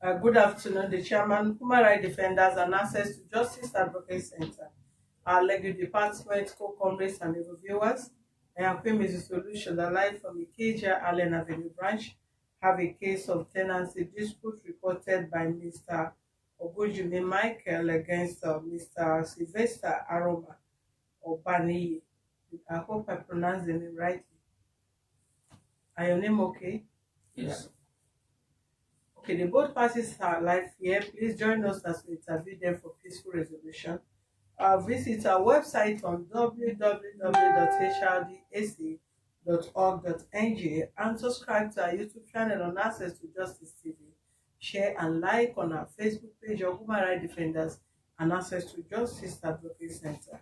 Good afternoon, the chairman, human rights defenders, and access to justice advocate center. Our legal department, co-comrades, and reviewers. I am Mrs. Solution, the live from Ikeja Allen Avenue branch. Have a case of tenancy dispute reported by Mr. Ogunjumi Micheal against Mr. Sylvester Aroma Obaniyi. I hope I pronounced the name rightly. Are your name okay? Yes. Okay, the both parties are live here. Please join us as we interview them for peaceful resolution. Visit our website on www.hrdac.org.ng and subscribe to our YouTube channel on Access to Justice TV. Share and like on our Facebook page of Human Rights Defenders and Access to Justice Advocate Center.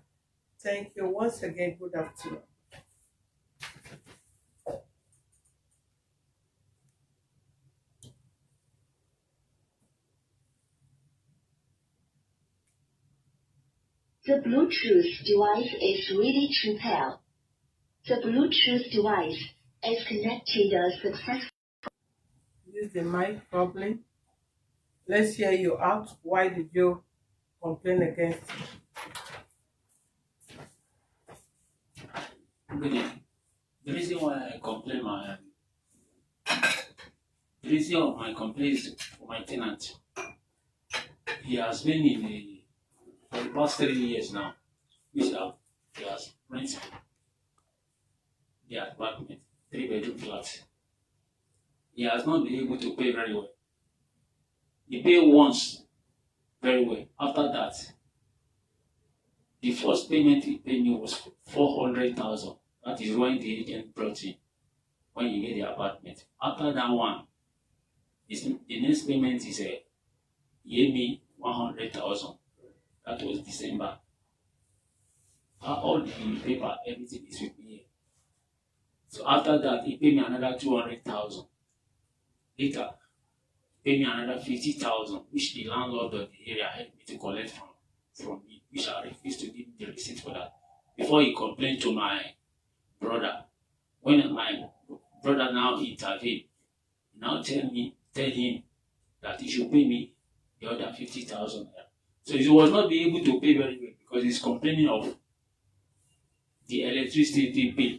Thank you once again. Good afternoon. The Bluetooth device is ready to pair. The Bluetooth device is connected successfully. Use the mic properly. Let's hear you out. Why did you complain against it? Okay. The reason why I complain the reason of my complaint is for my tenant. He has been for the past 3 years now, he has rented the apartment, 3-bedroom flat. He has not been able to pay very well. He paid once very well. After that, the first payment he paid me was 400,000. That is when the agent brought in, when you get the apartment. After that one, the next payment is he gave me 100,000. That was December. All the paper, everything is with me here. So after that, he paid me another 200,000. Later, he paid me another 50,000, which the landlord of the area helped me to collect from me, which I refused to give the receipt for that. Before he complained to my brother, when my brother now intervened, he now tell him that he should pay me the other 50,000. So he was not be able to pay very well because he's complaining of the electricity bill,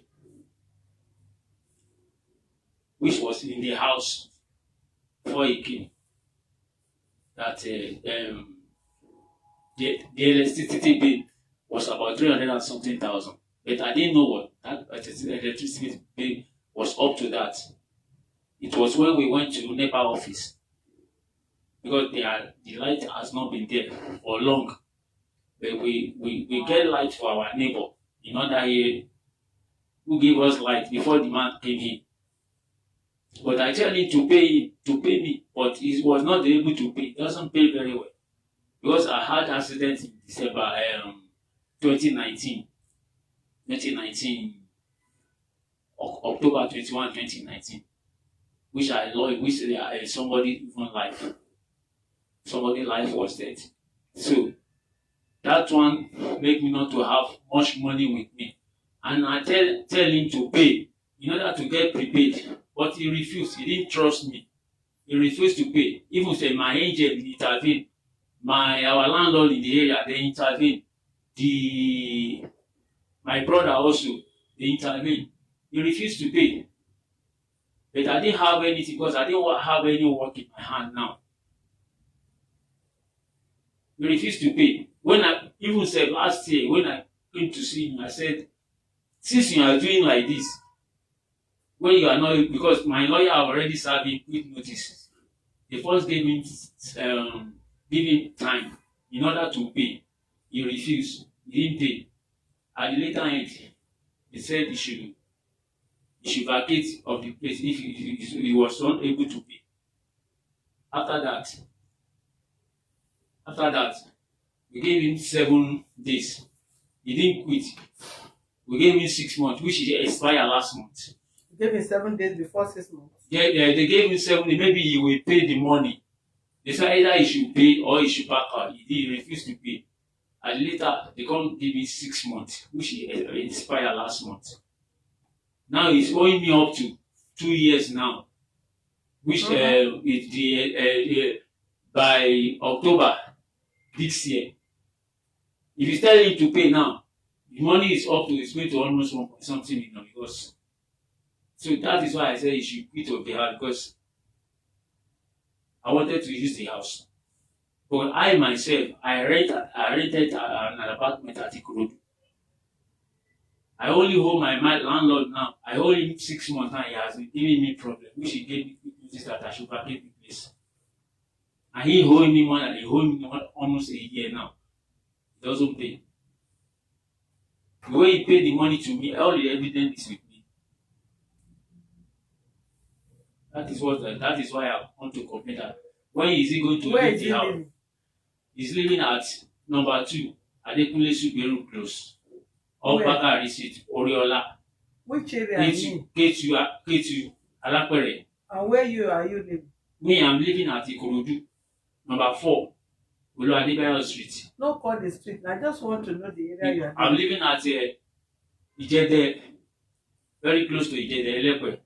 which was in the house before he came. That the electricity bill was about 300 and something thousand. But I didn't know what that electricity bill was up to that. It was when we went to NEPA office, because the light has not been there for long. But we get light for our neighbor in other area who gave us light before the man came in. But I tell him to pay me, but he was not able to pay. He doesn't pay very well. Because I had accident in December 2019. October 21, 2019. Which I lost, which somebody even life. Somebody's life was dead. So that one made me not to have much money with me. And I tell him to pay in order to get prepaid. But he refused. He didn't trust me. He refused to pay. Even say my agent intervened. Our landlord in the area, they intervened. My brother also, they intervened. He refused to pay. But I didn't have anything because I didn't have any work in my hand now. He refused to pay. When I even said last year, when I came to see him, I said, since you are doing like this, when you are not, because my lawyer already served him quick notice. They first gave him time in order to pay. He refused. He didn't pay. At the later end, he said he should vacate of the place if he was not able to pay. After that, we gave him 7 days. He didn't quit. We gave him 6 months, which expired last month. You gave him 7 days before 6 months. Yeah, they gave him 7 days. Maybe he will pay the money. They said either he should pay or he should back out. He refused to pay. And later, they come give me 6 months, which expired last month. Now he's owing me up to 2 years now, which by October this year. If you tell him to pay now, the money is up to it's going to almost 1 point something million because so that is why I said you should quit of the house because I wanted to use the house. But I myself, I rented an apartment at Ikorodu. I only owe my landlord now. I owe him 6 months now. He has been giving me problem, which he gave me notice that I should vacate the place. And he owing me money. He owing me almost a year now. He doesn't pay. The way he paid the money to me, all the evidence is with me. That is why I want to complain that. When is he going to leave the house? He's living at number 2, Adekunle Suberu Close. Opaka Receipt, Oriola. Which area are you? K2, Alapere. And where are you living? Me, I'm living at Ikorodu, number 4, Olo Adebayo Street. No, call the street. I just want to know the area you are living. I'm living at Ijede, very close to Ijede, Elepe.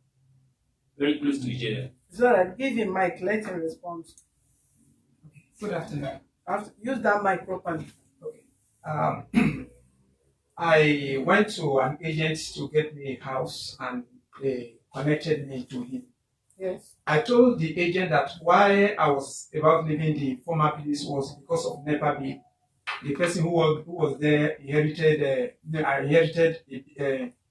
Very close to Ijede. So I give him mic, let him respond. Good afternoon. Use that mic properly. Okay. I went to an agent to get me a house and they connected me to him. Yes. I told the agent that why I was about leaving the former place was because of NEPA bill. The person who was there inherited a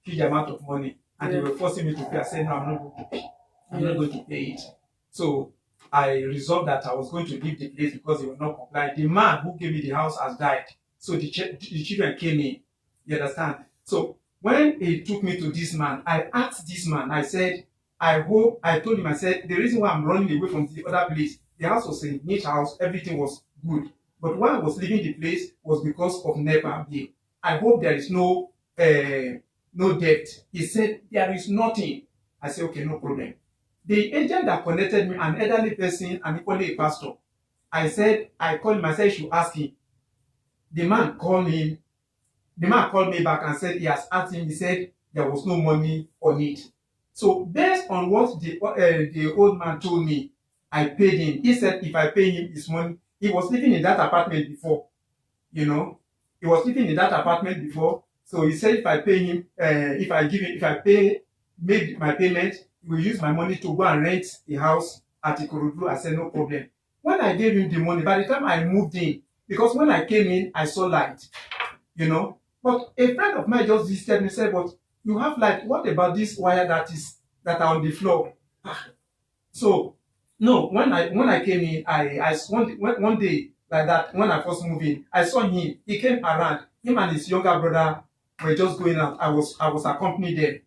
huge amount of money and they were forcing me to pay. I said, no, I'm not going to pay. I'm not going to pay it. So I resolved that I was going to leave the place because they were not complying. The man who gave me the house has died. So the children came in. You understand? So when he took me to this man, I asked this man, I said, I told him, I said, the reason why I'm running away from the other place, the house was a neat house, everything was good. But why I was leaving the place was because of NEPA bill. I hope there is no debt. He said, there is nothing. I said, okay, no problem. The agent that connected me, an elderly person and equally a pastor, I called him, I said, I should ask him. The man called me back and said he has asked him, he said there was no money on it. So based on what the old man told me, I paid him. He said if I pay him his money, he was living in that apartment before, he was living in that apartment before. So he said if I pay him, make my payment, he will use my money to go and rent a house at Ikorodu. I said no problem. When I gave him the money, by the time I moved in, because when I came in, I saw light, But a friend of mine just visited me and said, but you have light, what about this wire that are on the floor? So, no, when I came in, one day like that, when I first moved in, I saw him, he came around, him and his younger brother were just going out. I was accompanied them.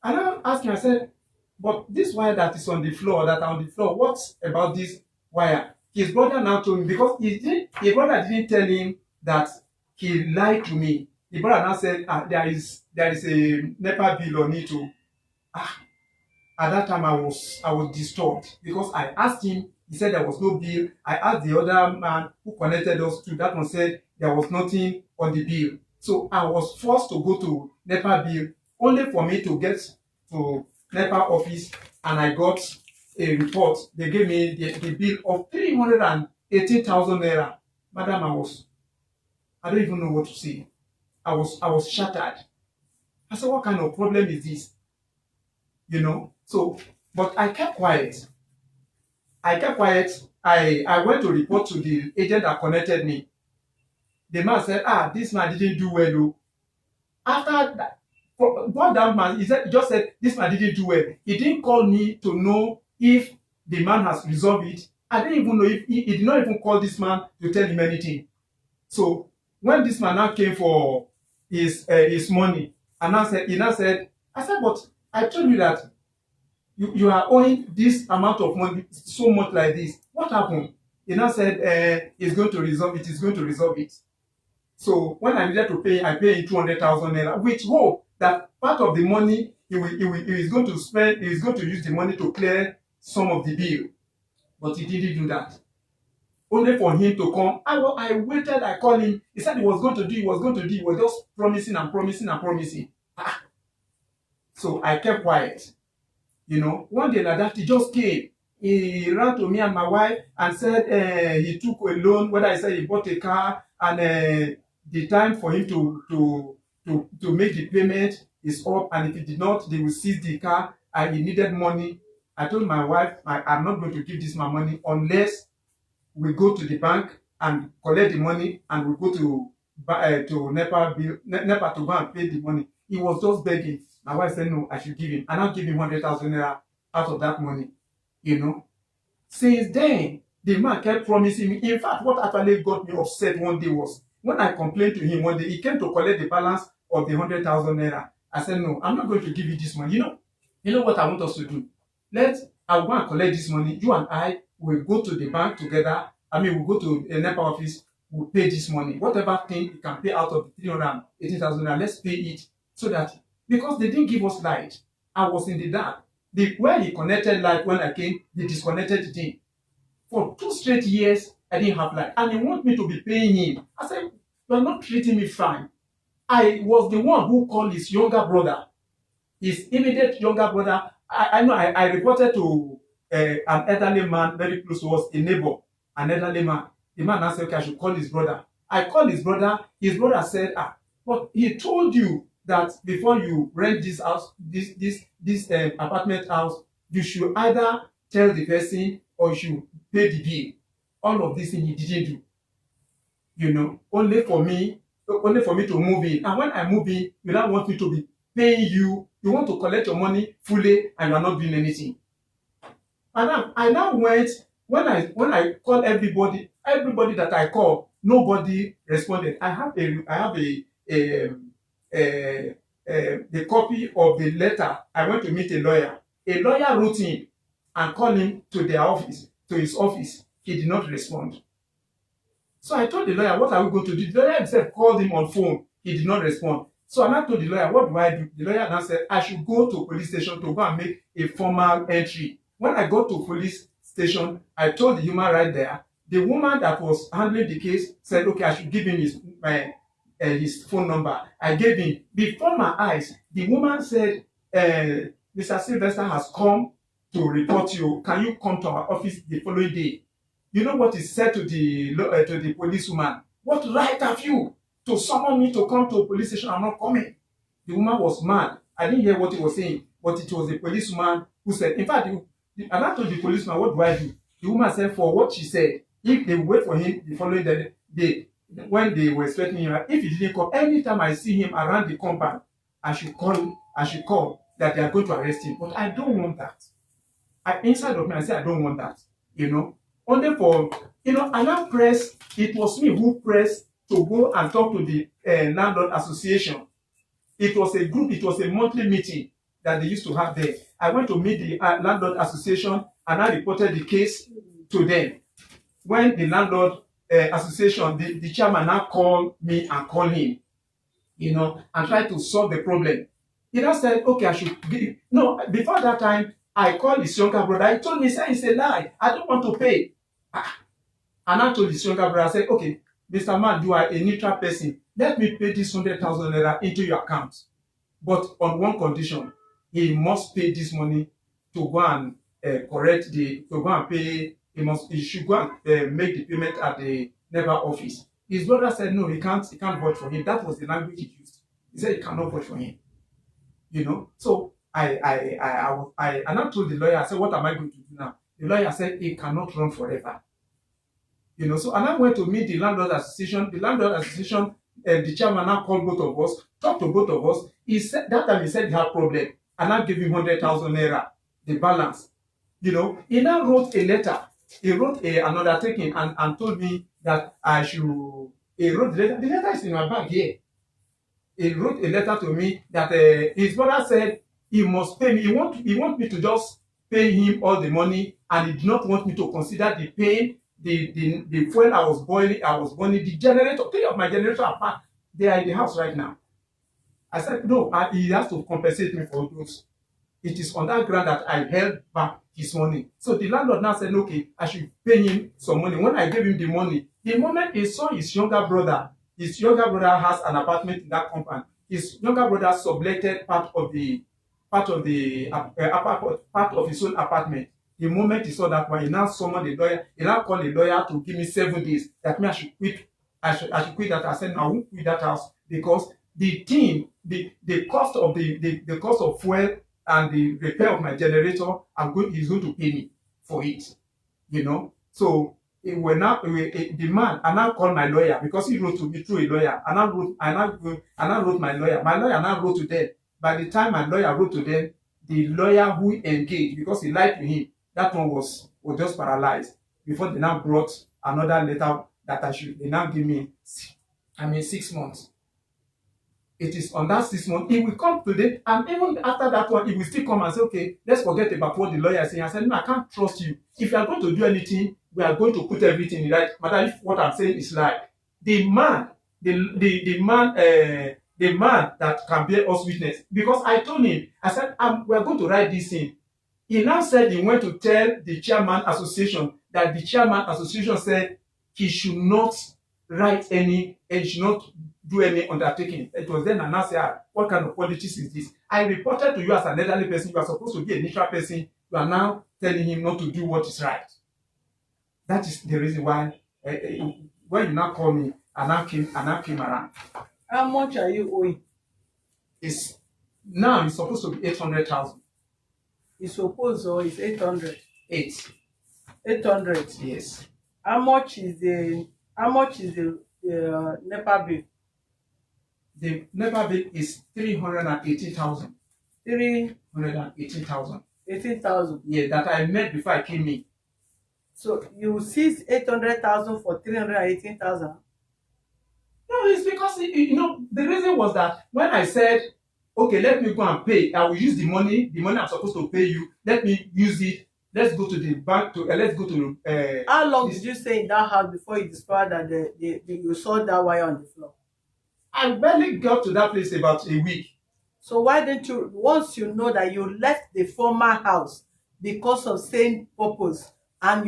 And I asked him, I said, but this wire that is on the floor, what about this wire? His brother now told me, because his brother didn't tell him that he lied to me. The brother now said, there is a NEPA bill on it too. At that time I was disturbed because I asked him, he said there was no bill. I asked the other man who connected us to, that one said there was nothing on the bill. So I was forced to go to NEPA bill only for me to get to NEPA office and I got a report. They gave me the bill of 318,000 naira. Madam, I don't even know what to say. I was shattered. I said, what kind of problem is this? So, but I kept quiet. I went to report to the agent that connected me. The man said, this man didn't do well though. After that, that man, he just said, this man didn't do well. He didn't call me to know if the man has resolved it. I didn't even know if he did not even call this man to tell him anything. So when this man now came for his money, and he now said, I said, but I told you that you are owing this amount of money so much like this. What happened? He now said he's going to resolve it. He's going to resolve it. So when I needed to pay, I paid 200,000 naira, which hope that part of the money he is going to spend, he is going to use the money to clear some of the bill. But he didn't do that. Only for him to come. I waited, I called him. He said he was going to do, he was just promising and promising and promising. So I kept quiet. One day like that, he just came. he ran to me and my wife and said he took a loan, whether he said he bought a car, and the time for him to make the payment is up, and if he did not, they will seize the car, and he needed money. I told my wife, I'm not going to give this my money unless we go to the bank and collect the money, and we go to NEPA to go and pay the money. He was just begging. My wife said, no, I should give him. And I'll give him 100,000 naira out of that money. You know. Since then, the man kept promising me. In fact, what actually got me upset one day was when I complained to him one day, he came to collect the balance of the 100,000 naira. I said, no, I'm not going to give you this money. You know what I want us to do? I'll go and collect this money. You and I will go to the bank together. We'll go to a NEPA office. We'll pay this money. Whatever thing you can pay out of the 380,000 naira, let's pay it, so that, because they didn't give us light. I was in the dark. Where he connected light when I came, they disconnected the thing. For 2 straight years, I didn't have light. And he want me to be paying him. I said, you're not treating me fine. I was the one who called his younger brother, his immediate younger brother. I reported to an elderly man very close to us, a neighbor, an elderly man. The man now said, okay, I should call his brother. I called his brother. His brother said, but he told you that before you rent this house, this apartment house, you should either tell the person or you should pay the bill. All of this thing he didn't do. Only for me to move in. And when I move in, you don't want me to be paying you. You want to collect your money fully, and you are not doing anything. And I now went, when I call everybody that I call, nobody responded. I have the copy of the letter. I went to meet a lawyer. A lawyer wrote him and called him to his office. He did not respond. So I told the lawyer, what are we going to do? The lawyer himself called him on phone. He did not respond. So I now told the lawyer, what do I do? The lawyer now said, I should go to police station to go and make a formal entry. When I got to police station, I told the human right there. The woman that was handling the case said, okay, I should give him his phone number. I gave him. Before my eyes, the woman said, Mr. Sylvester has come to report you. Can you come to our office the following day? You know what is said to the policewoman? What right have you to summon me to come to a police station? I'm not coming. The woman was mad. I didn't hear what he was saying, but it was the policewoman who said, in fact, and I told the policeman, what do I do? The woman said, for what she said, if they wait for him the following day, when they were expecting him, if he didn't come, anytime I see him around the compound, I should call that they are going to arrest him. But I don't want that. Inside of me, I said, I don't want that. Only for, and I pressed, it was me who pressed to go and talk to the landlord association. It was a group, it was a monthly meeting that they used to have there. I went to meet the landlord association, and I reported the case to them. When the landlord association, the chairman now called me and called him, and tried to solve the problem. He now said, okay, I should give. No, before that time, I called his younger brother. He told me, it's a lie. I don't want to pay. And I told his younger brother, I said, okay, Mr. Man, you are a neutral person. Let me pay this 100,000 naira into your account. But on one condition, he must pay this money to go and pay. He should go and make the payment at the NEPA office. His brother said, no, he can't vote for him. That was the language he used. He said he cannot vote for him. So I told the lawyer, I said, what am I going to do now? The lawyer said he cannot run forever. So and I went to meet the landlord association. The landlord association, the chairman now called both of us, talked to both of us. He said that time he said he had problem, and I gave him 100,000 naira, the balance. He now wrote a letter. He wrote an undertaking and told me that I should. He wrote the letter. The letter is in my bag here. He wrote a letter to me that his brother said he must pay me. He want me to just pay him all the money, and he did not want me to consider the pain, the fuel I was burning, the generator, 3 of my generators are packed. They are in the house right now. I said, no, he has to compensate me for those. It is on that ground that I held back his money. So the landlord now said, okay, I should pay him some money. When I gave him the money, the moment he saw his younger brother has an apartment in that compound. His younger brother subletted part of his own apartment. The moment he saw that one, he now summoned the lawyer. He now called the lawyer to give me 7 days. That means I should quit. I should quit that. I said, no, I won't quit that house because the thing, the cost of the cost of fuel and the repair of my generator, he's going to pay me for it. You know. So the man, I now called my lawyer because he wrote to me through a lawyer. I now wrote my lawyer. My lawyer now wrote to them. By the time my lawyer wrote to them, the lawyer who engaged, because he lied to him, that one was just paralyzed. Before they now brought another letter that they now give me, 6 months. It is on that 6 months, he will come today, and even after that one, he will still come and say, okay, let's forget about what the lawyer is saying. I said, no, I can't trust you. If you are going to do anything, we are going to put everything in right. Matter if what I'm saying is lie. The man that can bear us witness, because I told him, I said, we are going to write this in. He now said he went to tell the chairman association that the chairman association said he should not write any, and he should not do any undertaking. It was then and I said, what kind of politics is this? I reported to you as an elderly person. You are supposed to be a neutral person. You are now telling him not to do what is right. That is the reason why when you now call me, and I came around. How much are you owing? Now it's supposed to be 800,000. It's supposed or it's 800? 800. Yes. How much is the NEPA bill? The NEPA bill is 380,000. 380,000. 18,000. Yeah, that I met before I came in. So you seized 800,000 for 318,000? No, it's because the reason was that when I said, okay, let me go and pay, I will use the money I'm supposed to pay you. Let me use it. Let's go to the bank let's go to. How long did you stay in that house before you discovered that you saw that wire on the floor? I barely got to that place about a week. So why didn't you, once you know that you left the former house because of same purpose, and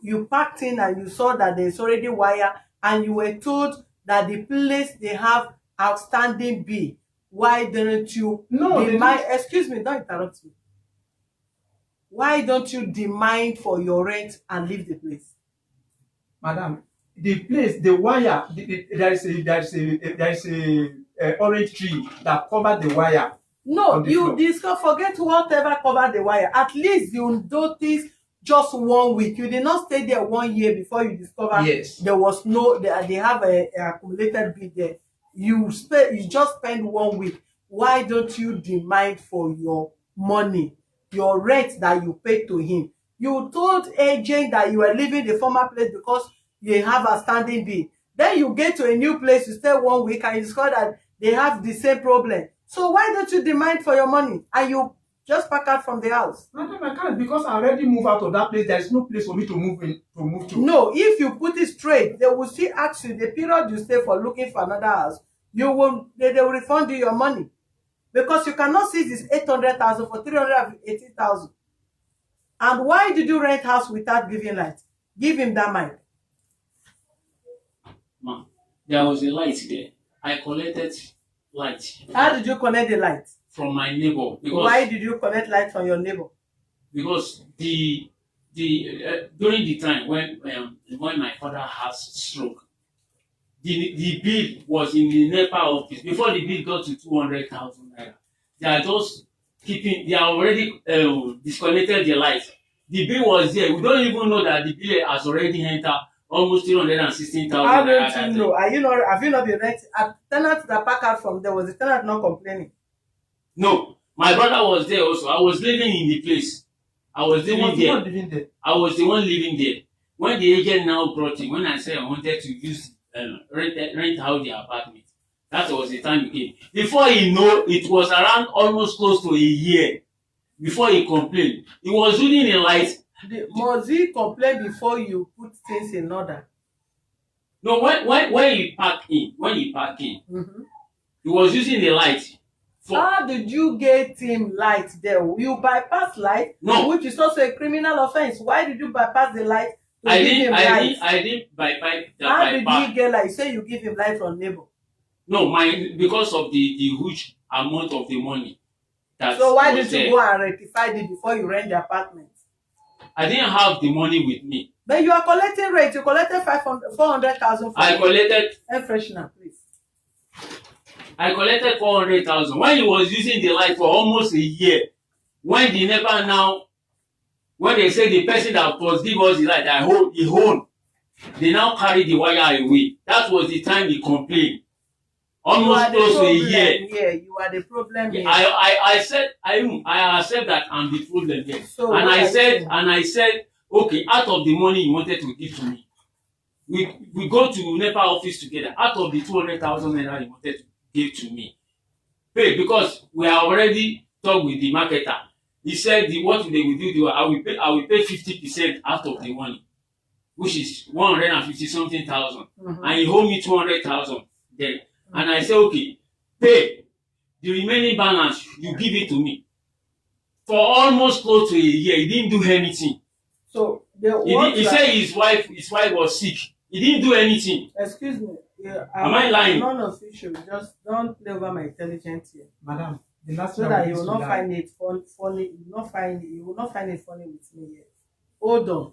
you packed in and you saw that there's already wire, and you were told that the place they have outstanding bill, why didn't you demand? Excuse me, don't interrupt me. Why don't you demand for your rent and leave the place? Madam, the place, the wire, there is a orange tree that covered the wire. No, you forget whatever covered the wire. At least you notice just 1 week. You did not stay there 1 year before you discover there was they have a accumulated bill there. You just spend 1 week. Why don't you demand for your money, your rent that you paid to him? You told agent that you were leaving the former place because you have a standing bill. Then you get to a new place, you stay 1 week, and you discover that they have the same problem. So why don't you demand for your money and you just pack out from the house? Madam, I can't, because I already moved out of that place. There is no place for me to move to. No, if you put it straight, they will still ask you the period you stay for looking for another house. They will refund you your money, because you cannot seize this 800,000 for 380,000. And why did you rent house without giving light? Give him that mind. Ma, there was a light there. I collected light. How did you connect the light? From my neighbor. Because why did you connect light from your neighbor? Because during the time when my father has stroke, the bill was in the NEPA office. Before the bill got to 200,000 naira, they are already disconnected the light. The bill was there. We don't even know that the bill has already entered almost 316,000 naira. How don't you know? Have you not been renting? A tenant that packed out from there, was the tenant not complaining? No, my brother was there also. I was living in the place. I was living there. I was the one living there. When the agent now brought him, when I said I wanted to use rent out the apartment, that was the time he came. Before he know, it was around almost close to a year before he complained. He was using a light. Must he complain before you put things in order? No, when he parked in, he was using the light. How did you get him light there? You bypass light, which is also a criminal offense. Why did you bypass the light? I didn't bypass the How did he get light? You say you give him light from neighbor. No, because of the huge amount of the money. So why did you go and rectify it before you rent the apartment? I didn't have the money with me. But you are collecting rate. You collected 400,000. I collected air freshener, please. I collected 400,000 when he was using the light for almost a year. When the NEPA now, when they say the person that was give us the light, he owned, they now carry the wire away. That was the time he complained. Almost close to a year. Yeah, you are the problem here. I said I accept that I'm the problem here. So and I said, okay, out of the money you wanted to give to me, we go to NEPA office together. Out of the 200,000 naira you wanted to give to me, pay, because we are already talked with the marketer. He said what they will do, I will pay 50% out of the money, which is 150 something thousand, and he owed me 200,000 then. And I said, okay, pay the remaining balance, you give it to me. For almost close to a year, he didn't do anything. So he said his wife was sick. He didn't do anything. Excuse me. Yeah, am I lying? Non-official. Just don't play over my intelligence here, Madam. The last so that you will not find it funny. You will not find it funny with me here. Hold on,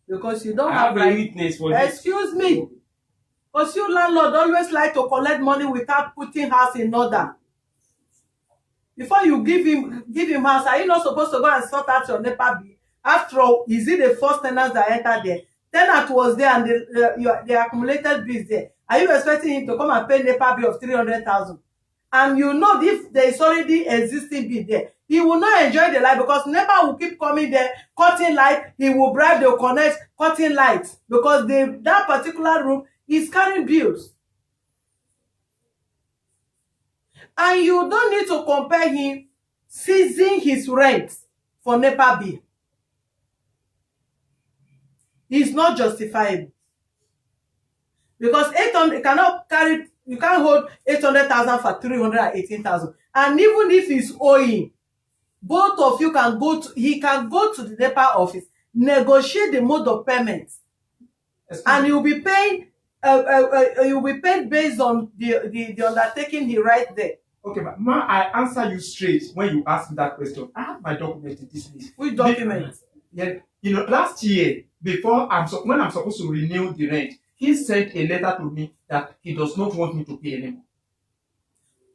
because you don't have a witness for this. Excuse me. Because you landlord always like to collect money without putting house in order. Before you give him house, are you not supposed to go and sort out your NEPA bill? After all, is it the first tenants that entered there? Tenant was there and the accumulated bills there. Are you expecting him to come and pay NEPA bill of 300,000? And you know, if there is already existing bill there, he will not enjoy the light, because NEPA will keep coming there, cutting light. He will bribe the connect, cutting light, because that particular room is carrying bills. And you don't need to compare him seizing his rent for NEPA bill. It's not justifiable. Because 800 you can't hold 800,000 for 318,000. And even if he's owing, both of you can he can go to the NEPA office, negotiate the mode of payment, and you'll be paying. You'll be paid based on the undertaking he write there. Okay, but ma, I answer you straight when you ask me that question. I have my document in this list. Which document? Yeah, you know, last year, when I'm supposed to renew the rent, he sent a letter to me that he does not want me to pay anymore.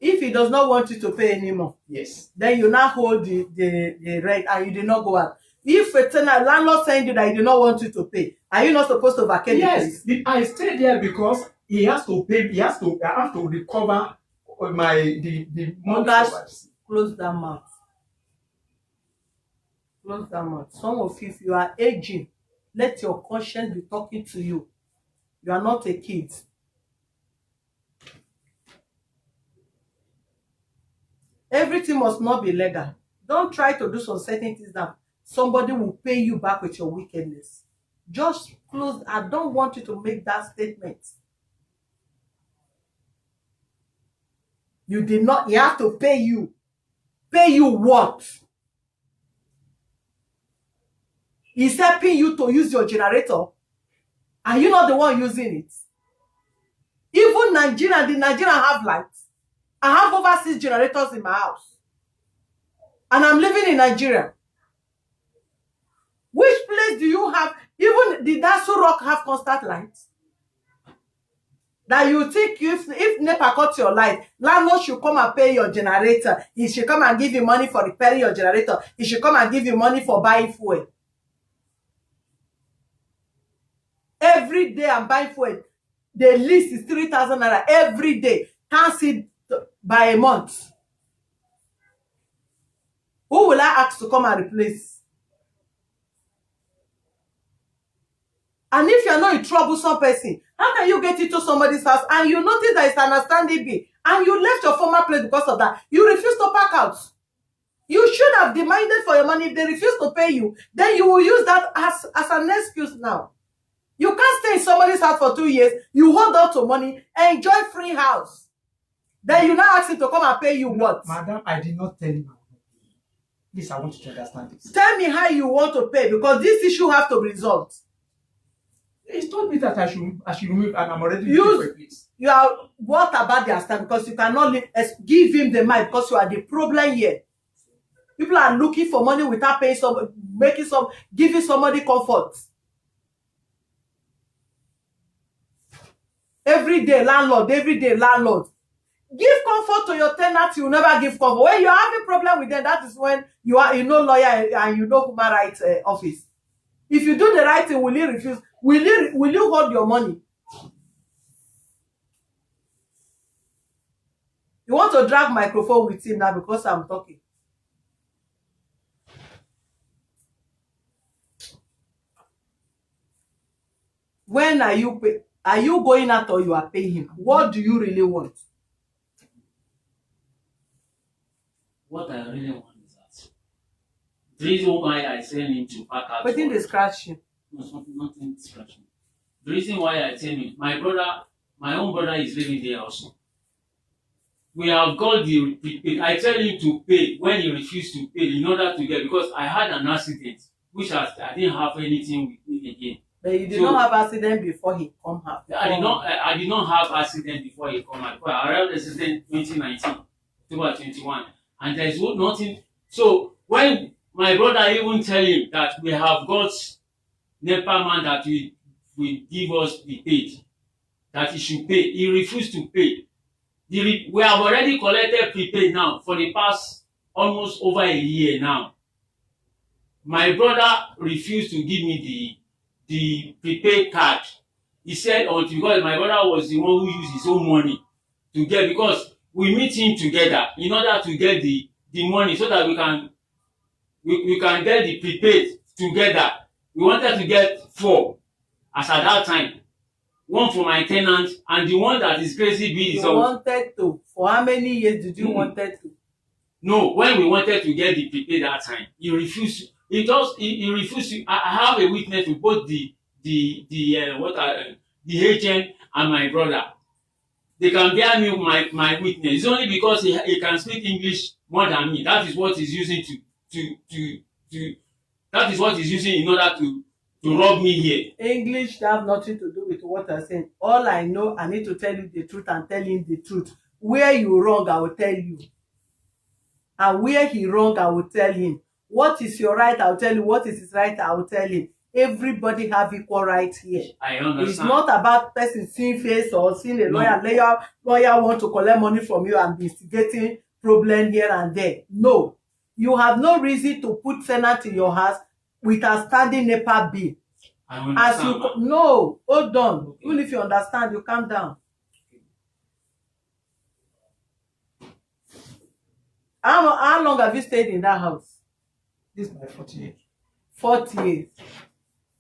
If he does not want you to pay anymore, yes, then you now hold the rent and you did not go out. If a landlord send you that he do not want you to pay, are you not supposed to vacate the place? Yes, I stayed there because he has to pay. I have to recover the money. Close that mouth. Close that mouth. Some of you, if you are aging, let your conscience be talking to you. You are not a kid. Everything must not be legal. Don't try to do some certain things that somebody will pay you back with your wickedness. Just close. I don't want you to make that statement. You did not. He have to pay you. Pay you what? He's helping you to use your generator. Are you not the one using it? Even the Nigerian have lights. I have over 6 generators in my house. And I'm living in Nigeria. Which place do you have? Even the Dasu Rock have constant lights. That you think if NEPA cut your light, landlord should come and pay your generator. He should come and give you money for repairing your generator. He should come and give you money for buying fuel. Every day I'm buying fuel. The list is 3,000 naira every day. Can't see by a month. Who will I ask to come and replace? And if you're not a troublesome person, how can you get into somebody's house and you notice that it's an outstanding bill and you left your former place because of that? You refuse to pack out. You should have demanded for your money. If they refuse to pay you, then you will use that as an excuse now. You can't stay in somebody's house for 2 years. You hold on to money, enjoy free house. Then you now ask him to come and pay you what? Madam, I did not tell him. Please, I want you to understand this. Tell me how you want to pay, because this issue have to be resolved. He told me that I should remove, and I'm already looking for a place. You are what about the stand, because you cannot give him the mic because you are the problem here. People are looking for money without paying some, giving somebody comfort. Every day landlord. Give comfort to your tenants, you never give comfort. When you are having problem with them, that is when you know lawyer and you know human rights office. If you do the right thing, will he refuse? Will you hold your money? You want to drag microphone with him now because I'm talking. When are you going out or you are paying him? What do you really want? What I really want is that the reason why I send him to pack out. But in the scratching. No, nothing scratching. The reason why I send him, my own brother is living there also. We have got the prepaid. I tell him to pay when he refused to pay in order to get, because I had an accident which I didn't have anything with me again. But you did not have accident before he come out. I did not have accident before he come out. I had accident 2019, 2021, and there is nothing. So when my brother even tell him that we have got NEPA man that will give us the paid, that he should pay, he refused to pay. We have already collected prepaid now for the past almost over a year now. My brother refused to give me the prepaid card. He said because my brother was the one who used his own money to get, because we meet him together in order to get the money so that we can get the prepaid together. We wanted to get 4 as at that time. 1 for my tenant and the one that is crazy big. You wanted to? For how many years did you wanted to? No, when we wanted to get the prepaid that time, he refused. He refused to. I have a witness with both the agent and my brother. They can bear me my witness. It's only because he can speak English more than me. That is what he's using that is what he's using in order to rob me here. English have nothing to do with what I'm saying. All I know, I need to tell you the truth and tell him the truth. Where you wrong, I will tell you. And where he wrong, I will tell him. What is your right, I will tell you. What is his right, I will tell him. Everybody have equal rights here. I understand. It's not about person seeing face or seeing a lawyer. No. Lawyer want to collect money from you and be instigating problem here and there. No. You have no reason to put tenant in your house with a standing NEPA bill. I understand. No, hold on. Okay. Even if you understand, you calm down. How long have you stayed in that house? This is my 40 years. 40 years.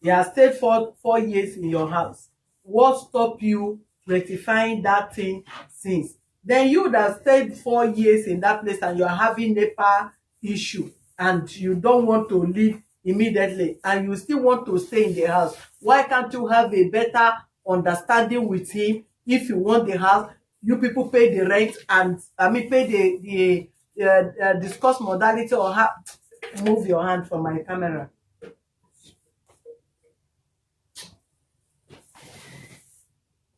You have stayed for 4 years in your house. What stopped you rectifying that thing since? Then you that stayed 4 years in that place and you are having NEPA issue and you don't want to leave immediately and you still want to stay in the house. Why can't you have a better understanding with him? If you want the house, you people pay the rent and pay the discuss modality or move your hand from my camera.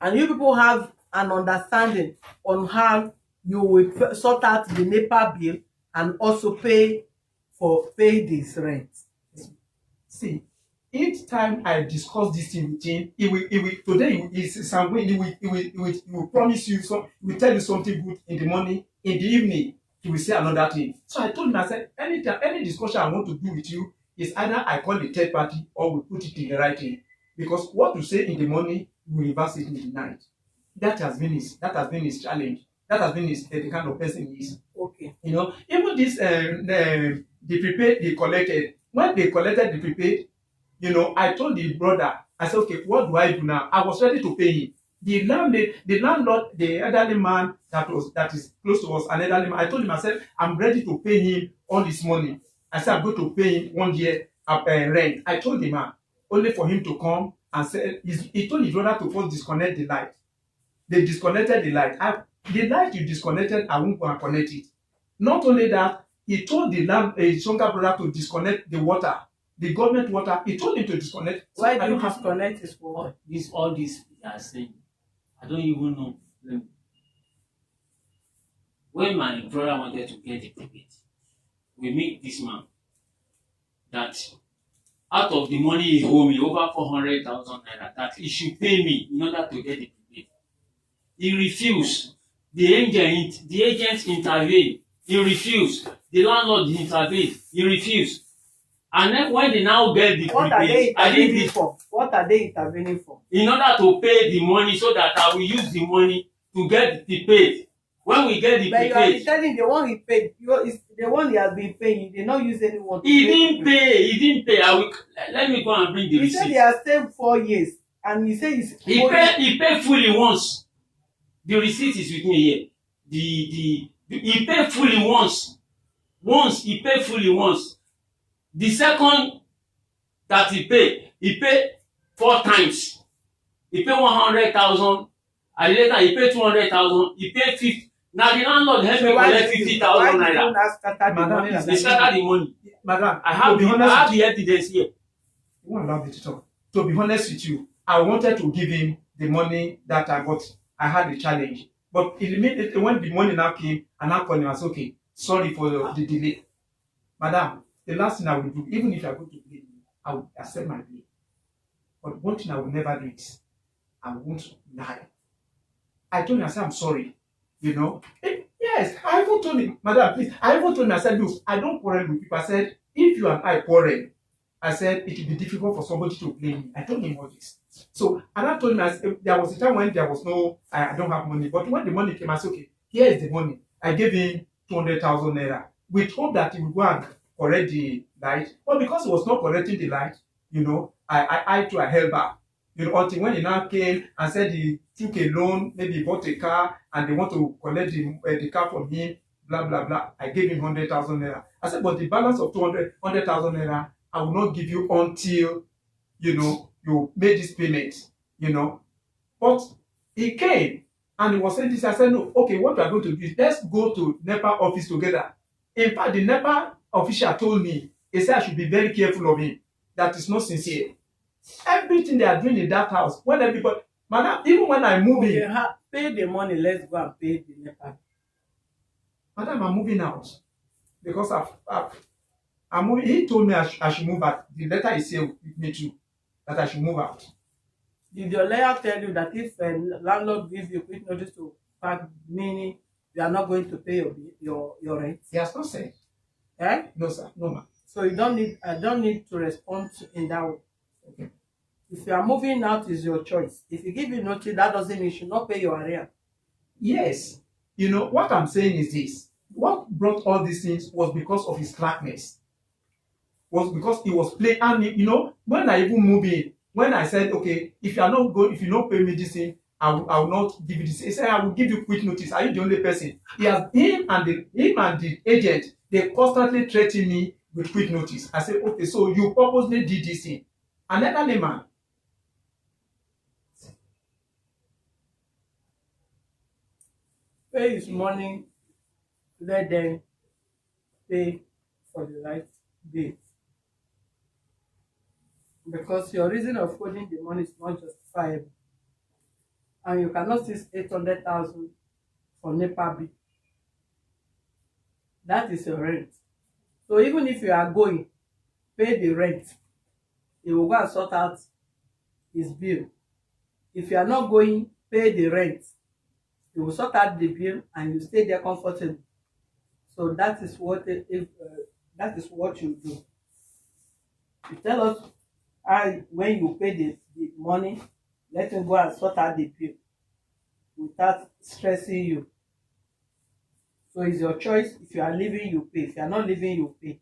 And you people have an understanding on how you will sort out the NEPA bill and also pay this rent. See, each time I discuss this thing with him, he will promise you he will tell you something good in the morning, in the evening, he will say another thing. So I told him, I said, any discussion I want to do with you is either I call the third party or we put it in the writing. Because what you say in the morning, you will reverse it in the night. That has been his challenge. That has been the kind of person he is. Okay. You know, even this the prepaid they collected. When they collected the prepaid, you know, I told the brother, I said, okay, what do I do now? I was ready to pay him. The landlord, the elderly man that is close to us, an elderly man, I told him, I said, I'm ready to pay him all this money. I said, I'm going to pay him 1 year rent. I told the man, only for him to come and say, he told his brother to first disconnect the light. They disconnected the light. The light you disconnected, I won't go and connect it. Not only that, he told the his younger brother to disconnect the water, the government water. He told him to disconnect. Why do you disconnect his water? All this they are saying, I don't even know. When my brother wanted to get the prepaid, we meet this man that out of the money he owe me, over 400,000 naira, that he should pay me in order to get the prepaid. He refused. The agent intervened. He refused. The landlord intervened. He refused. And then when they now get the What are they prepaid, I did intervening this for? What are they intervening for? in order to pay the money so that I will use the money to get the prepaid. When we get the But you are prepaid, telling the one he paid, is the one he has been paying. He did not use anyone. he didn't pay. He didn't pay. Let me go and bring the He said receipt. he has stayed 4 years, and he said he's He paid fully once. The receipt is with me here. He paid fully once. He paid fully once. The second that he paid 4 times. He paid 100,000. And later he paid 200,000. He paid 50. Now the landlord helped me collect 50,000 naira. Madam, They scattered the money. Madam, I have to be honest, the evidence here. you won't allow me to talk. To be honest with you, I wanted to give him the money that I got. I had a challenge. But immediately when the money now came, and I called him, I said, okay, sorry for the delay. Madam, the last thing I will do, even if I go to blame you, I will accept my blame. But one thing I will never do is, I won't lie. I told him, I said, I'm sorry. You know? Yes, I even told him, Madam, please, I even told him, I said, look, I don't quarrel with people. I said, if you and I quarrel, I said, it will be difficult for somebody to blame me. I told him all this. So, and I told him, I said, there was a time when there was no, I don't have money. But when the money came, I said, okay, here is the money. I gave him 200,000 naira. With hope that he would go and correct the light. But because he was not correcting the light, you know, I too, I held back. You know, until when he now came and said he took a loan, maybe he bought a car and they want to collect the car from him, blah, blah, blah. I gave him 100,000 naira. I said, but the balance of 100,000 naira, I will not give you until, you know, you made this payment, you know. But he came and he was saying this. I said, no, okay, what we are going to do is let's go to NEPA office together. In fact, the NEPA official told me, he said I should be very careful of him. That is not sincere. Everything they are doing in that house, when everybody, madam, even when I move in, pay the money, let's go and pay the NEPA. Madam, I'm moving out because I'm moving. He told me I should move out. The letter is here with me too, that I should move out. Did your lawyer tell you that if a landlord gives you quick notice to pack, meaning you are not going to pay your rent? He has not said. Eh? No, sir. No, ma'am. So I don't need to respond in that way. Okay. If you are moving out, is your choice. If you give you notice, that doesn't mean you should not pay your arrear. Yes. You know, what I'm saying is this. What brought all these things was because of his slackness. Was because he was playing. And, you know, when I even moved in, when I said, okay, if you don't pay me this thing, I will not give you this. He said, I will give you quick notice. Are you the only person? Him and the agent, they constantly threaten me with quick notice. I said, okay, so you purposely did this thing. Another man. Pay his money, let them pay for the light bill. Because your reason of holding the money is not justifiable. And you cannot seize 800,000 for NEPA bill. That is your rent. So even if you are going, pay the rent. He will go and sort out his bill. If you are not going, pay the rent. He will sort out the bill and you stay there comfortable. So that is what you do. You tell us when you pay the money, let him go and sort out the bill without stressing you. So it's your choice. If you are leaving, you pay. If you are not leaving, you pay.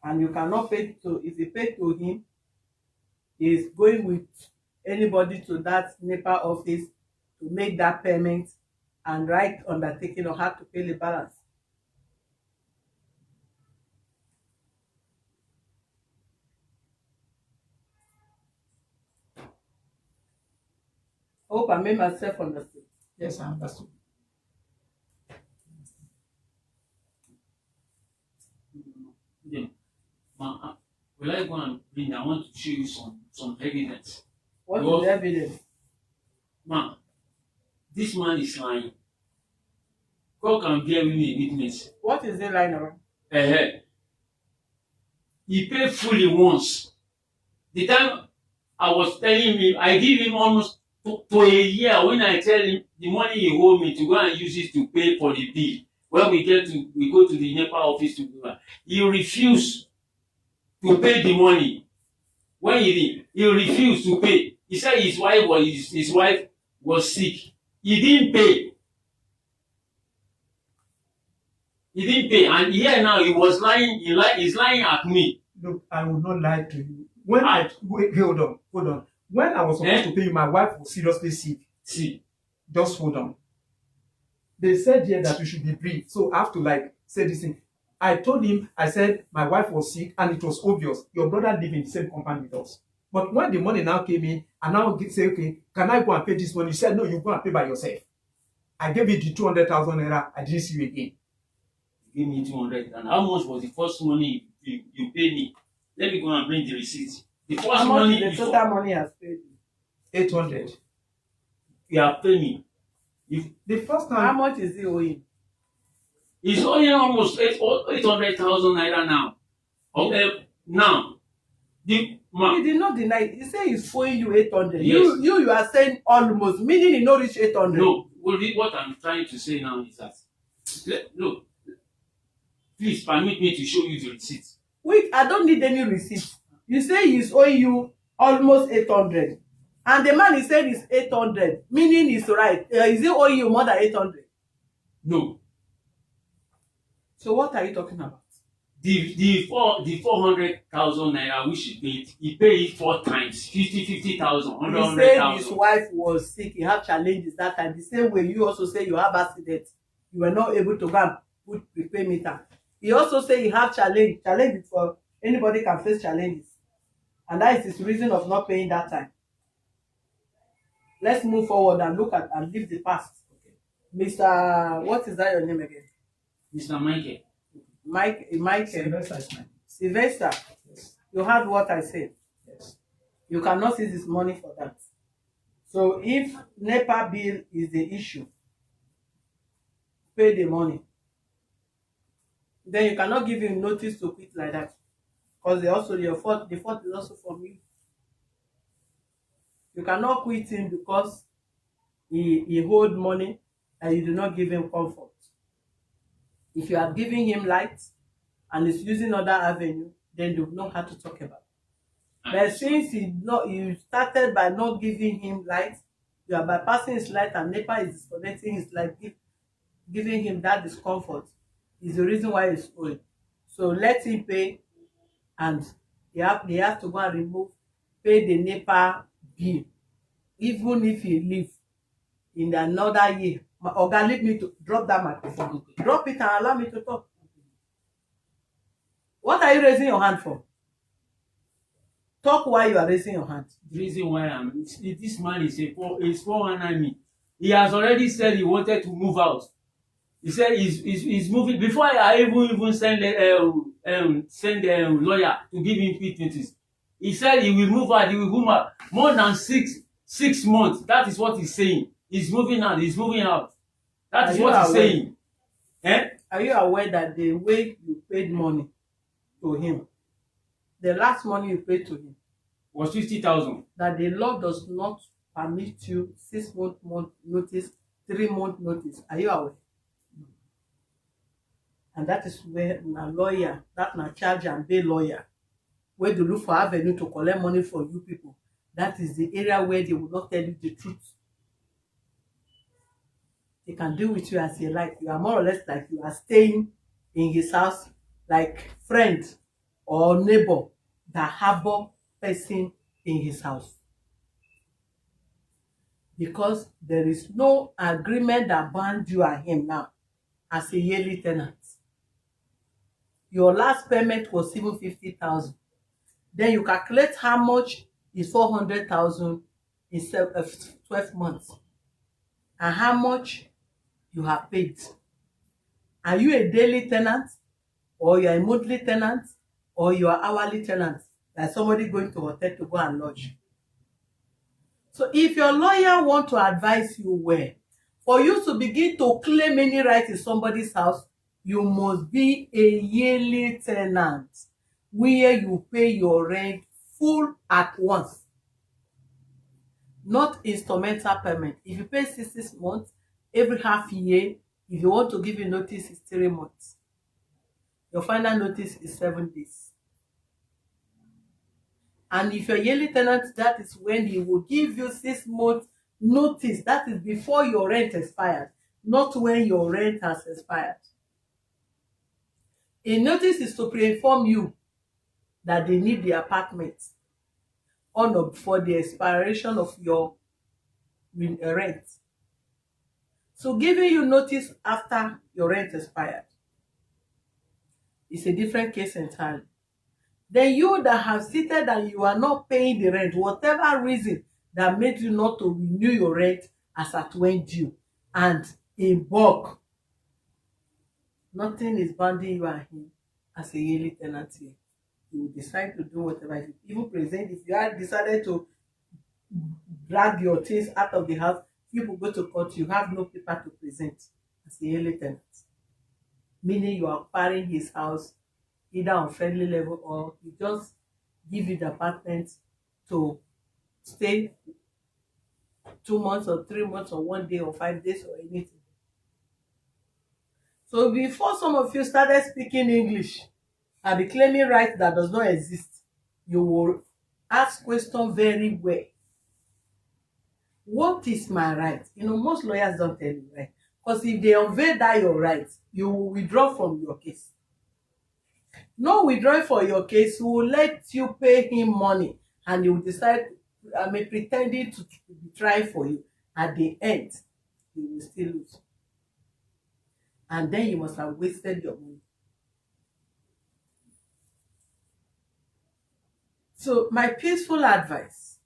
And you cannot pay if you pay to him, he is going with anybody to that NEPA office to make that payment and write undertaking on how to pay the balance. I hope I made myself understood. Yes, I understood. Yeah. Will I go and bring? I want to show you some evidence. What is the evidence? Man, this man is lying. God can bear with me a witness. What is he lying around? He paid fully once. The time I was telling him, I give him almost to a year when I tell him the money he owe me to go and use it to pay for the bill. When we go to the NEPA office to do that. He refused to pay the money. When he refused to pay. He said his wife was sick. He didn't pay. He didn't pay, and here now he was lying. He's lying at me. Look, I will not lie to you. When hold on. When I was supposed to pay you, my wife was seriously sick. See, just hold on. They said here that you should be brief, so I have to say this thing. I told him, I said my wife was sick, and it was obvious. Your brother lived in the same compound with us. But when the money now came in, and now say, okay, can I go and pay this money? He said, no, you go and pay by yourself. I gave you the 200,000 naira. I didn't see you again. You gave me 200, and how much was the first money you paid me? Let me go and bring the receipt. The first how much money, the total money has paid you? 800. You have paid me. The first time. How much is he owing? He's owing almost 800,000 naira now. Okay, now. He did not deny it. He said he's owing you 800. Yes. You are saying almost, meaning he not reach 800. No, what I'm trying to say now is that, look, please permit me to show you the receipt. Wait, I don't need any receipt. You say he's owing you almost 800. And the man he said is 800, meaning he's right. Is he owing you more than 800? No. So what are you talking about? The 400,000 naira which he paid it 4 times, 50,000, He 100,000. said his wife was sick, he had challenges that time. The same way you also say you have accident, you were not able to go and put prepay meter. He also say he have challenge for anybody can face challenges, and that is his reason of not paying that time. Let's move forward and look at and leave the past. Okay. Mr. What is that your name again? Mr. Micheal. Micheal. Sylvester. Yes. You heard what I said. Yes. You cannot seize his money for that. So if NEPA bill is the issue, pay the money. Then you cannot give him notice to quit like that. Because the fault is also from you. You cannot quit him because he hold money and you do not give him comfort. If you are giving him light and he's using other avenue, then you know how to talk about it. But since you started by not giving him light, you are bypassing his light and NEPA is disconnecting his light, giving him that discomfort is the reason why he's owing. So let him pay, and they have to go and pay the NEPA bill, even if he leave in another year. Oga, leave me to drop that microphone. Okay. Drop it and allow me to talk. What are you raising your hand for? Talk while you are raising your hand. The reason why this man is 419 me. He has already said he wanted to move out. He said he's moving. Before I even send lawyer to give him quick notice, he said he will move out. He will move out more than six months. That is what he's saying. He's moving out. He's moving out. That is what he's saying. Are you aware that the way you paid money to him, the last money you paid to him was 50,000? That the law does not permit you 6 month notice, 3 month notice. Are you aware? And that is where na lawyer, that na charge and pay lawyer, where they look for avenue to collect money for you people. That is the area where they will not tell you the truth. They can deal with you as they like. You are more or less like you are staying in his house, like friend or neighbor that harbor person in his house. Because there is no agreement that bound you and him now as a yearly tenant. Your last payment was even 50,000. Then you calculate how much is 400,000 in 12 months, and how much you have paid. Are you a daily tenant, or you are a monthly tenant, or you are hourly tenant, like somebody going to hotel to go and lodge? So if your lawyer want to advise you well, for you to begin to claim any right in somebody's house, you must be a yearly tenant where you pay your rent full at once, not instrumental payment. If you pay 6 months, every half year, if you want to give you notice, it's 3 months. Your final notice is 7 days. And if you're a yearly tenant, that is when he will give you 6 months notice. That is before your rent expired, not when your rent has expired. A notice is to pre-inform you that they need the apartment on or before the expiration of your rent. So giving you notice after your rent expired is a different case entirely. Then you that have stated that you are not paying the rent, whatever reason that made you not to renew your rent as at when due and in bulk, nothing is bounding you and him as a yearly tenant here. You will decide to do whatever you even present. If you had decided to drag your things out of the house, people go to court, you have no paper to present as a yearly tenant, meaning you are acquiring his house either on friendly level or he just give you the apartment to stay 2 months or 3 months or 1 day or 5 days or anything. So before some of you started speaking English and be claiming rights that does not exist, you will ask questions very well. What is my right? Most lawyers don't tell you right. Because if they unveil that your right, you will withdraw from your case. No withdrawing for your case will let you pay him money and you will decide, pretending to be trying for you. At the end, you will still lose. And then you must have wasted your money. So my peaceful advice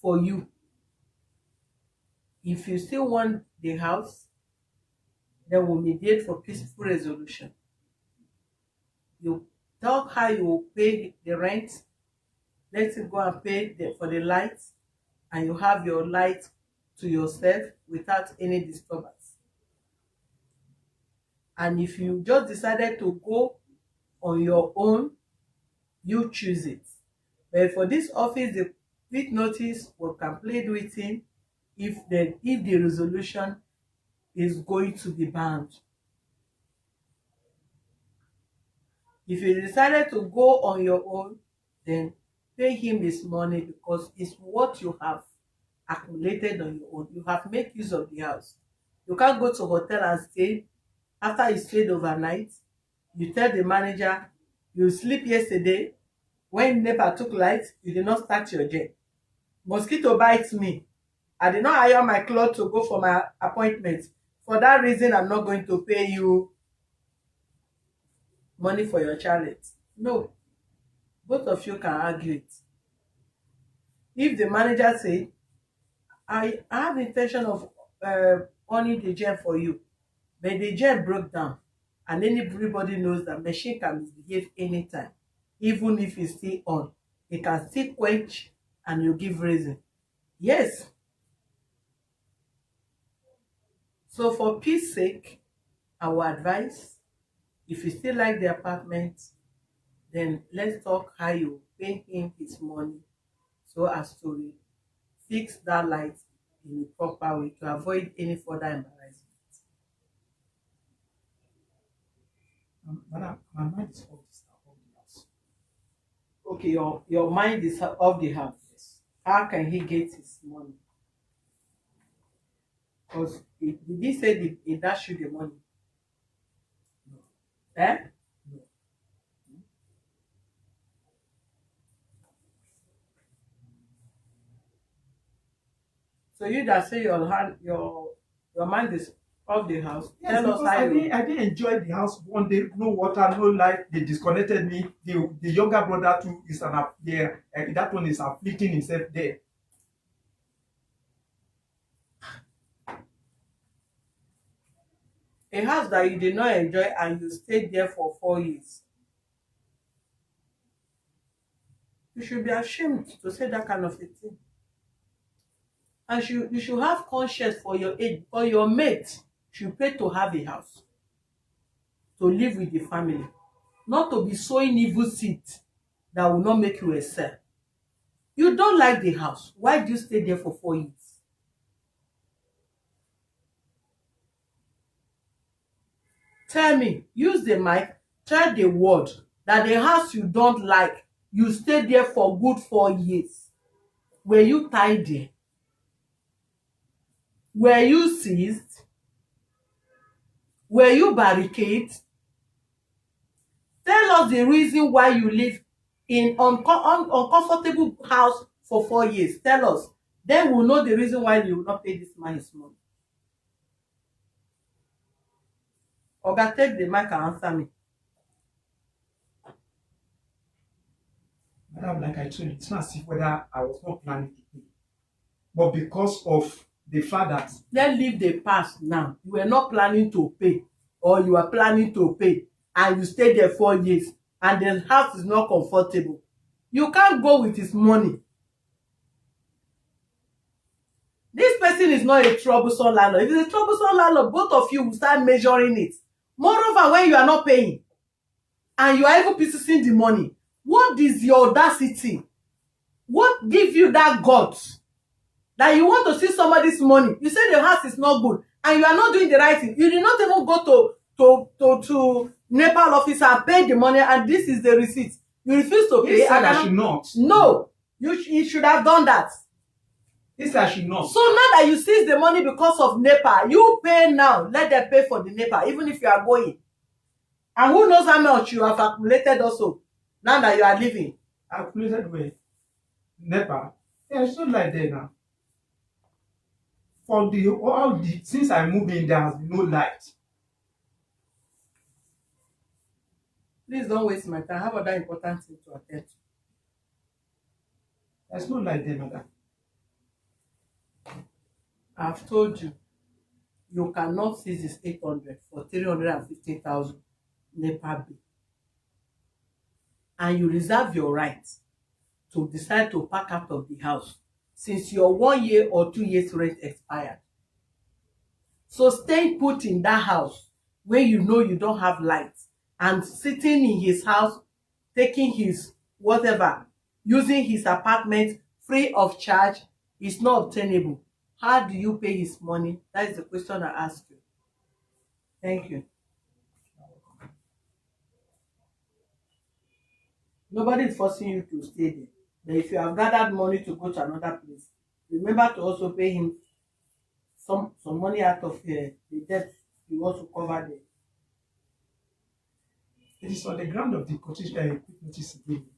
for you, if you still want the house, then we'll mediate for peaceful resolution. You talk how you will pay the rent, let him go and pay for the lights, and you have your light to yourself without any disturbance. And if you just decided to go on your own, you choose it. But for this office, the quick notice will can plead with him if the resolution is going to be bound. If you decided to go on your own, then pay him his money because it's what you have accumulated on your own. You have made use of the house. You can't go to a hotel and stay. After you stayed overnight, you tell the manager, you sleep yesterday. When NEPA took light, you did not start your gen. Mosquito bites me. I did not iron my clothes to go for my appointment. For that reason, I'm not going to pay you money for your chalet. No. Both of you can argue it. If the manager say, I have intention of owning the gen for you, but the gen broke down, and everybody knows that machine can misbehave anytime, even if it's still on. It can still quench and you give reason. Yes. So for peace sake, our advice, if you still like the apartment, then let's talk how you pay him his money so as to fix that light in a proper way to avoid any further embarrassment. Madam, my mind is off the house. Okay, your mind is off the house. Yes. How can he get his money? Because did he say he dash you the money? No. Eh? No. So you that say your mind is off the house. Yes, Tell us because how I didn't enjoy the house one day. No water, no light. They disconnected me. The younger brother too is up there. That one is afflicting himself there. a house that you did not enjoy and you stayed there for 4 years. You should be ashamed to say that kind of a thing. And you should have conscience for your age, for your mate. should pay to have a house, to live with the family, not to be sowing evil seeds that will not make you excel. You don't like the house. Why do you stay there for 4 years? Tell me, use the mic, tell the world that the house you don't like, you stay there for good 4 years. Were you tidy? Were you seized? Were you barricaded? Tell us the reason why you live in uncomfortable house for 4 years. Tell us. Then we'll know the reason why you will not pay this man his money. Oga, take the mic and answer me. Madam, like I told you, it's not as if whether I was not planning to pay. But because of the fact that Let's leave the past now. You were not planning to pay, or you are planning to pay, and you stayed there 4 years, and the house is not comfortable. You can't go with his money. This person is not a troublesome landlord. If it's a troublesome landlord, both of you will start measuring it. Moreover, when you are not paying, and you are even purchasing the money, what is your audacity? What gives you that guts that you want to see somebody's money? You say the house is not good, and you are not doing the right thing. You did not even go to Nepal office and pay the money, and this is the receipt. You refuse to pay. yes, I should not. No, you should have done that. Yes, I should not. So now that you seize the money because of NEPA, you pay now. Let them pay for the NEPA, even if you are going. And who knows how much you have accumulated also, now that you are living. Accumulated with NEPA. Yeah, it's not like that now. For since I moved in, there has been no light. Please don't waste my time. I have other important things to attend to. There's no light there, madam. I've told you, you cannot seize this 800 for 350,000 NEPA bill. And you reserve your right to decide to pack out of the house since your 1 year or 2 years rent expired. So staying put in that house where you know you don't have light, and sitting in his house, taking his whatever, using his apartment free of charge is not obtainable. How do you pay his money? That is the question I ask you. Thank you. Nobody is forcing you to stay there. But if you have gathered money to go to another place, remember to also pay him some money out of the debt you want to cover there. It is on the ground of the quick notice agreement.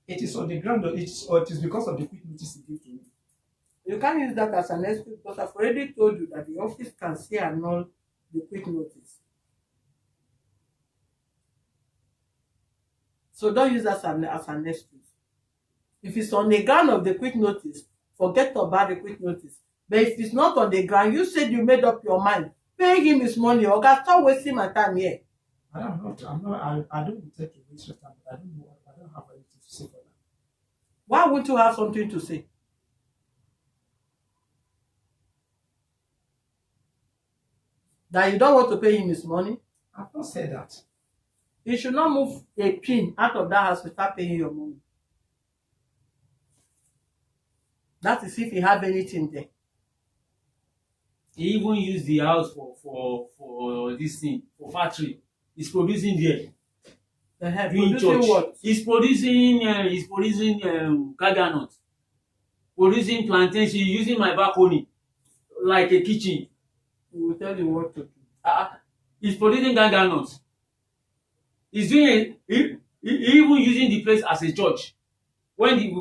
It is on the ground of it is because of the quick notice he gave to me. You can't use that as an excuse because I've already told you that the office can see annul the quick notice. So don't use that as an excuse. If it's on the ground of the quick notice, forget about the quick notice. But if it's not on the ground, you said you made up your mind. Pay him his money. Okay, stop wasting my time here. I don't intend to waste your time, but I don't have anything to say for that. Why wouldn't you have something to say? That you don't want to pay him his money? I've not said that. You should not move a pin out of that house without paying your money. That is if you have anything there. He even used the house for this thing, for factory. He's producing there. Doing Producing church. what? He's producing gaga nut. Producing plantain. She's using my balcony like a kitchen. We will tell you what to do. He's producing gaga nuts. He's doing he even using the place as a church. When the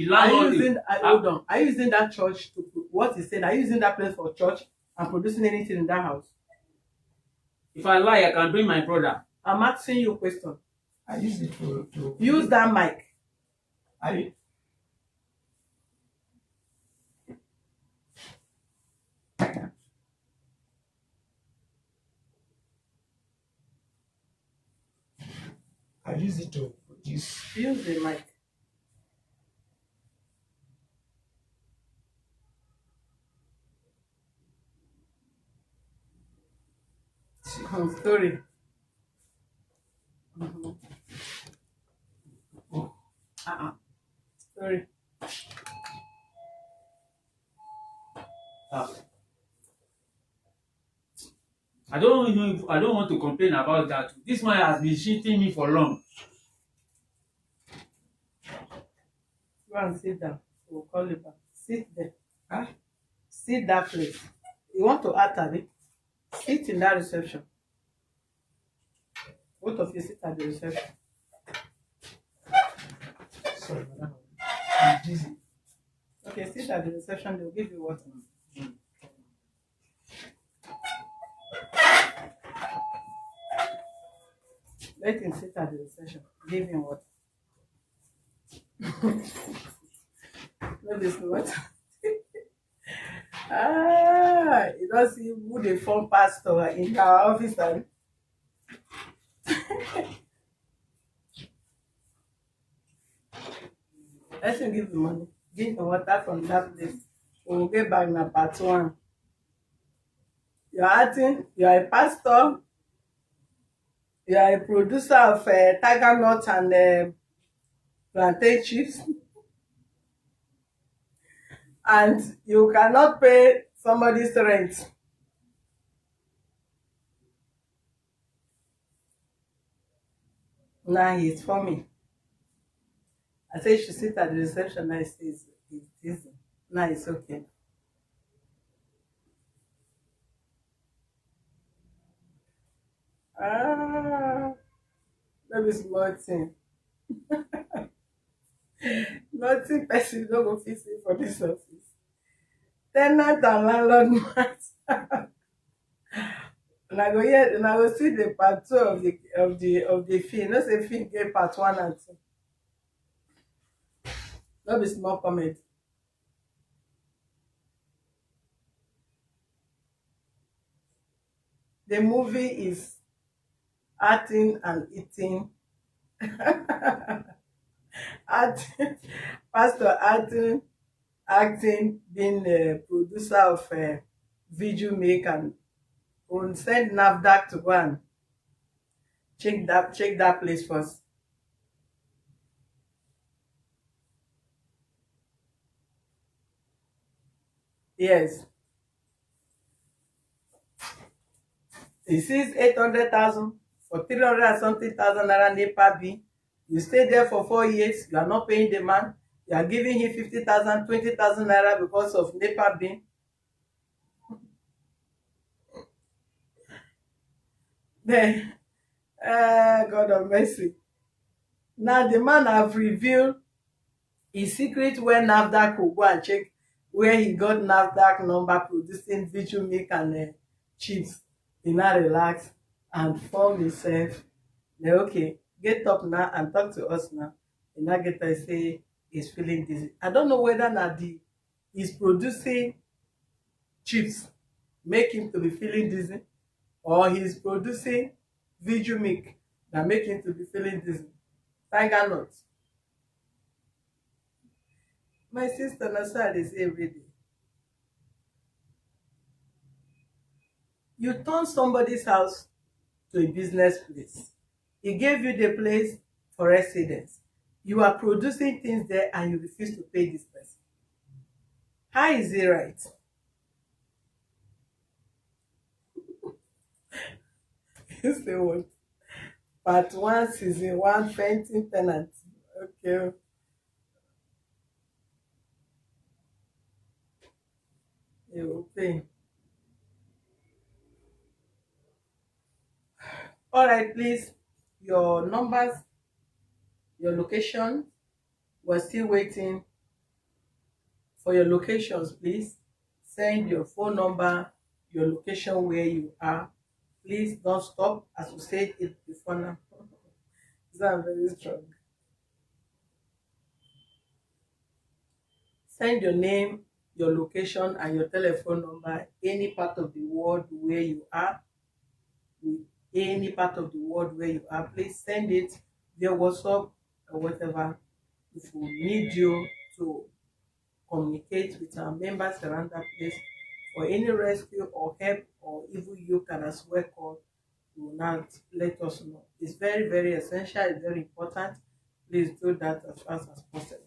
landlord hold on. Are you using that church to what he said? Are you using that place for church and producing anything in that house? If I lie, I can bring my brother. I'm asking you a question. I use it to Use that mic. I use it to produce. Use the mic. Story. Mhm. Uh-uh. Story. Ah, I don't know if I don't want to complain about that. This man has been cheating me for long. Go and sit down. We'll call you back. Sit there. Ah, Sit that place. You want to act at it? Sit in that reception. Both of you sit at the reception. sorry, madam. I'm busy. Okay, sit at the reception. They'll give you water. Let him sit at the reception. Give him water. No, this water. You don't see who the form pastor in our office. And let him give the money. Give the water from that place. We'll get back now part one. You're acting, you're a pastor, you are a producer of tiger nuts and plantain chips, and you cannot pay somebody's rent. Now he's for me. I said she sit at the reception. Now he says it's easy. Now it's okay. That is small thing. Nothing person no go fit say for this office. Tenant and landlord matter. And I go see the part two of the film. No say film get part one and two. No be small comment. The movie is acting and eating. Acting, pastor acting, being a producer of video make and will send NAFDAC to go and check that place first. Yes. He sees 800,000 for 300 and something thousand naira NEPA bill. You stay there for 4 years, you are not paying the man, you are giving him 50,000, 20,000 naira because of NEPA bill. Then, God of mercy. Now the man have revealed his secret where NAFDAC could go and check where he got NAFDAC number producing video milk and chips. He now relax and form himself. Then okay, get up now and talk to us now. He now get up and say he's feeling dizzy. I don't know whether now he's producing chips make him to be feeling dizzy, or he's producing video milk that make him to be feeling dizzy. Tiger nuts. My sister na so I dey say every day. You turn somebody's house to a business place. He gave you the place for residence. You are producing things there and you refuse to pay this person. How is it right? You say what? Part 1, season 1, painting tenant. Okay. You will pay. All right, please. Your numbers, your location. We're still waiting for your locations, please. Send your phone number, your location where you are. Please don't stop, as we said it before now. I'm very strong. Send your name, your location, and your telephone number, any part of the world where you are. Any part of the world where you are, please send it via WhatsApp or whatever. If we need you to communicate with our members around that place for any rescue or help, or even you can as well call you will not let us know. It's very, very essential, it's very important. Please do that as fast as possible.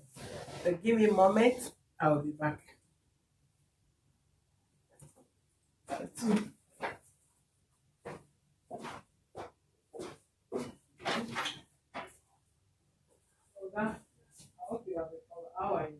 So give me a moment, I will be back. Oga, I hope you have recovered. How are you?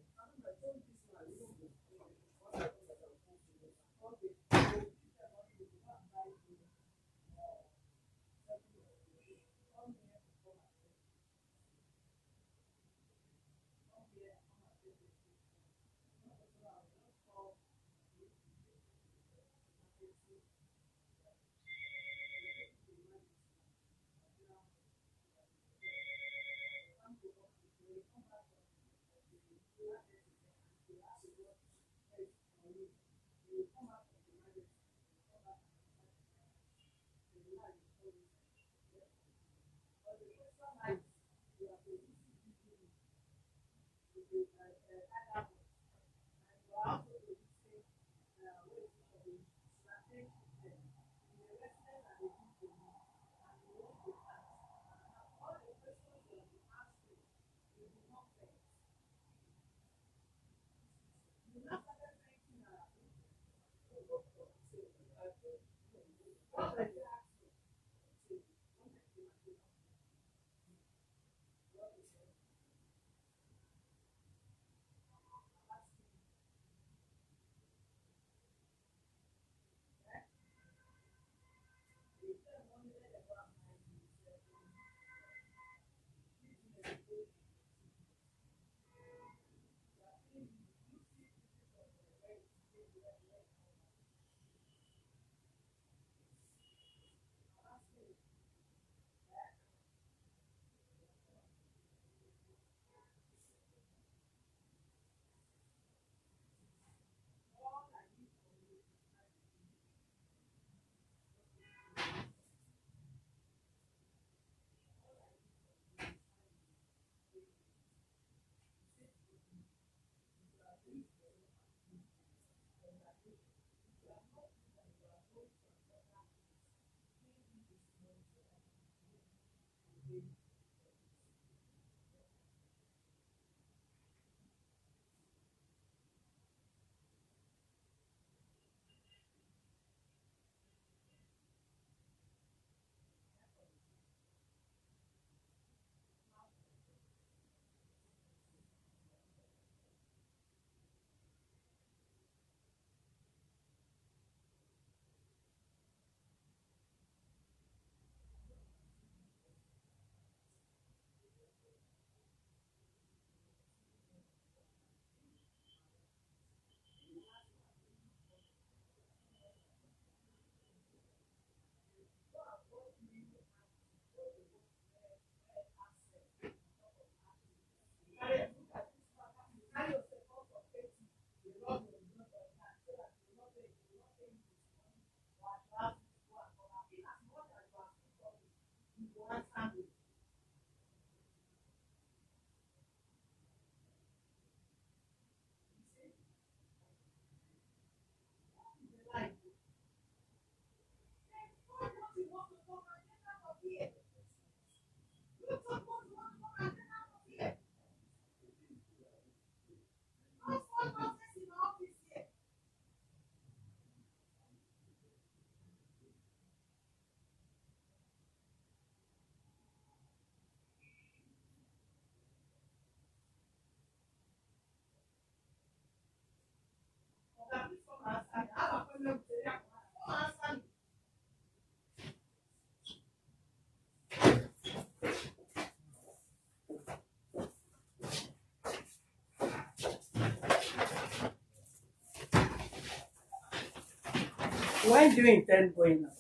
When do you intend going out?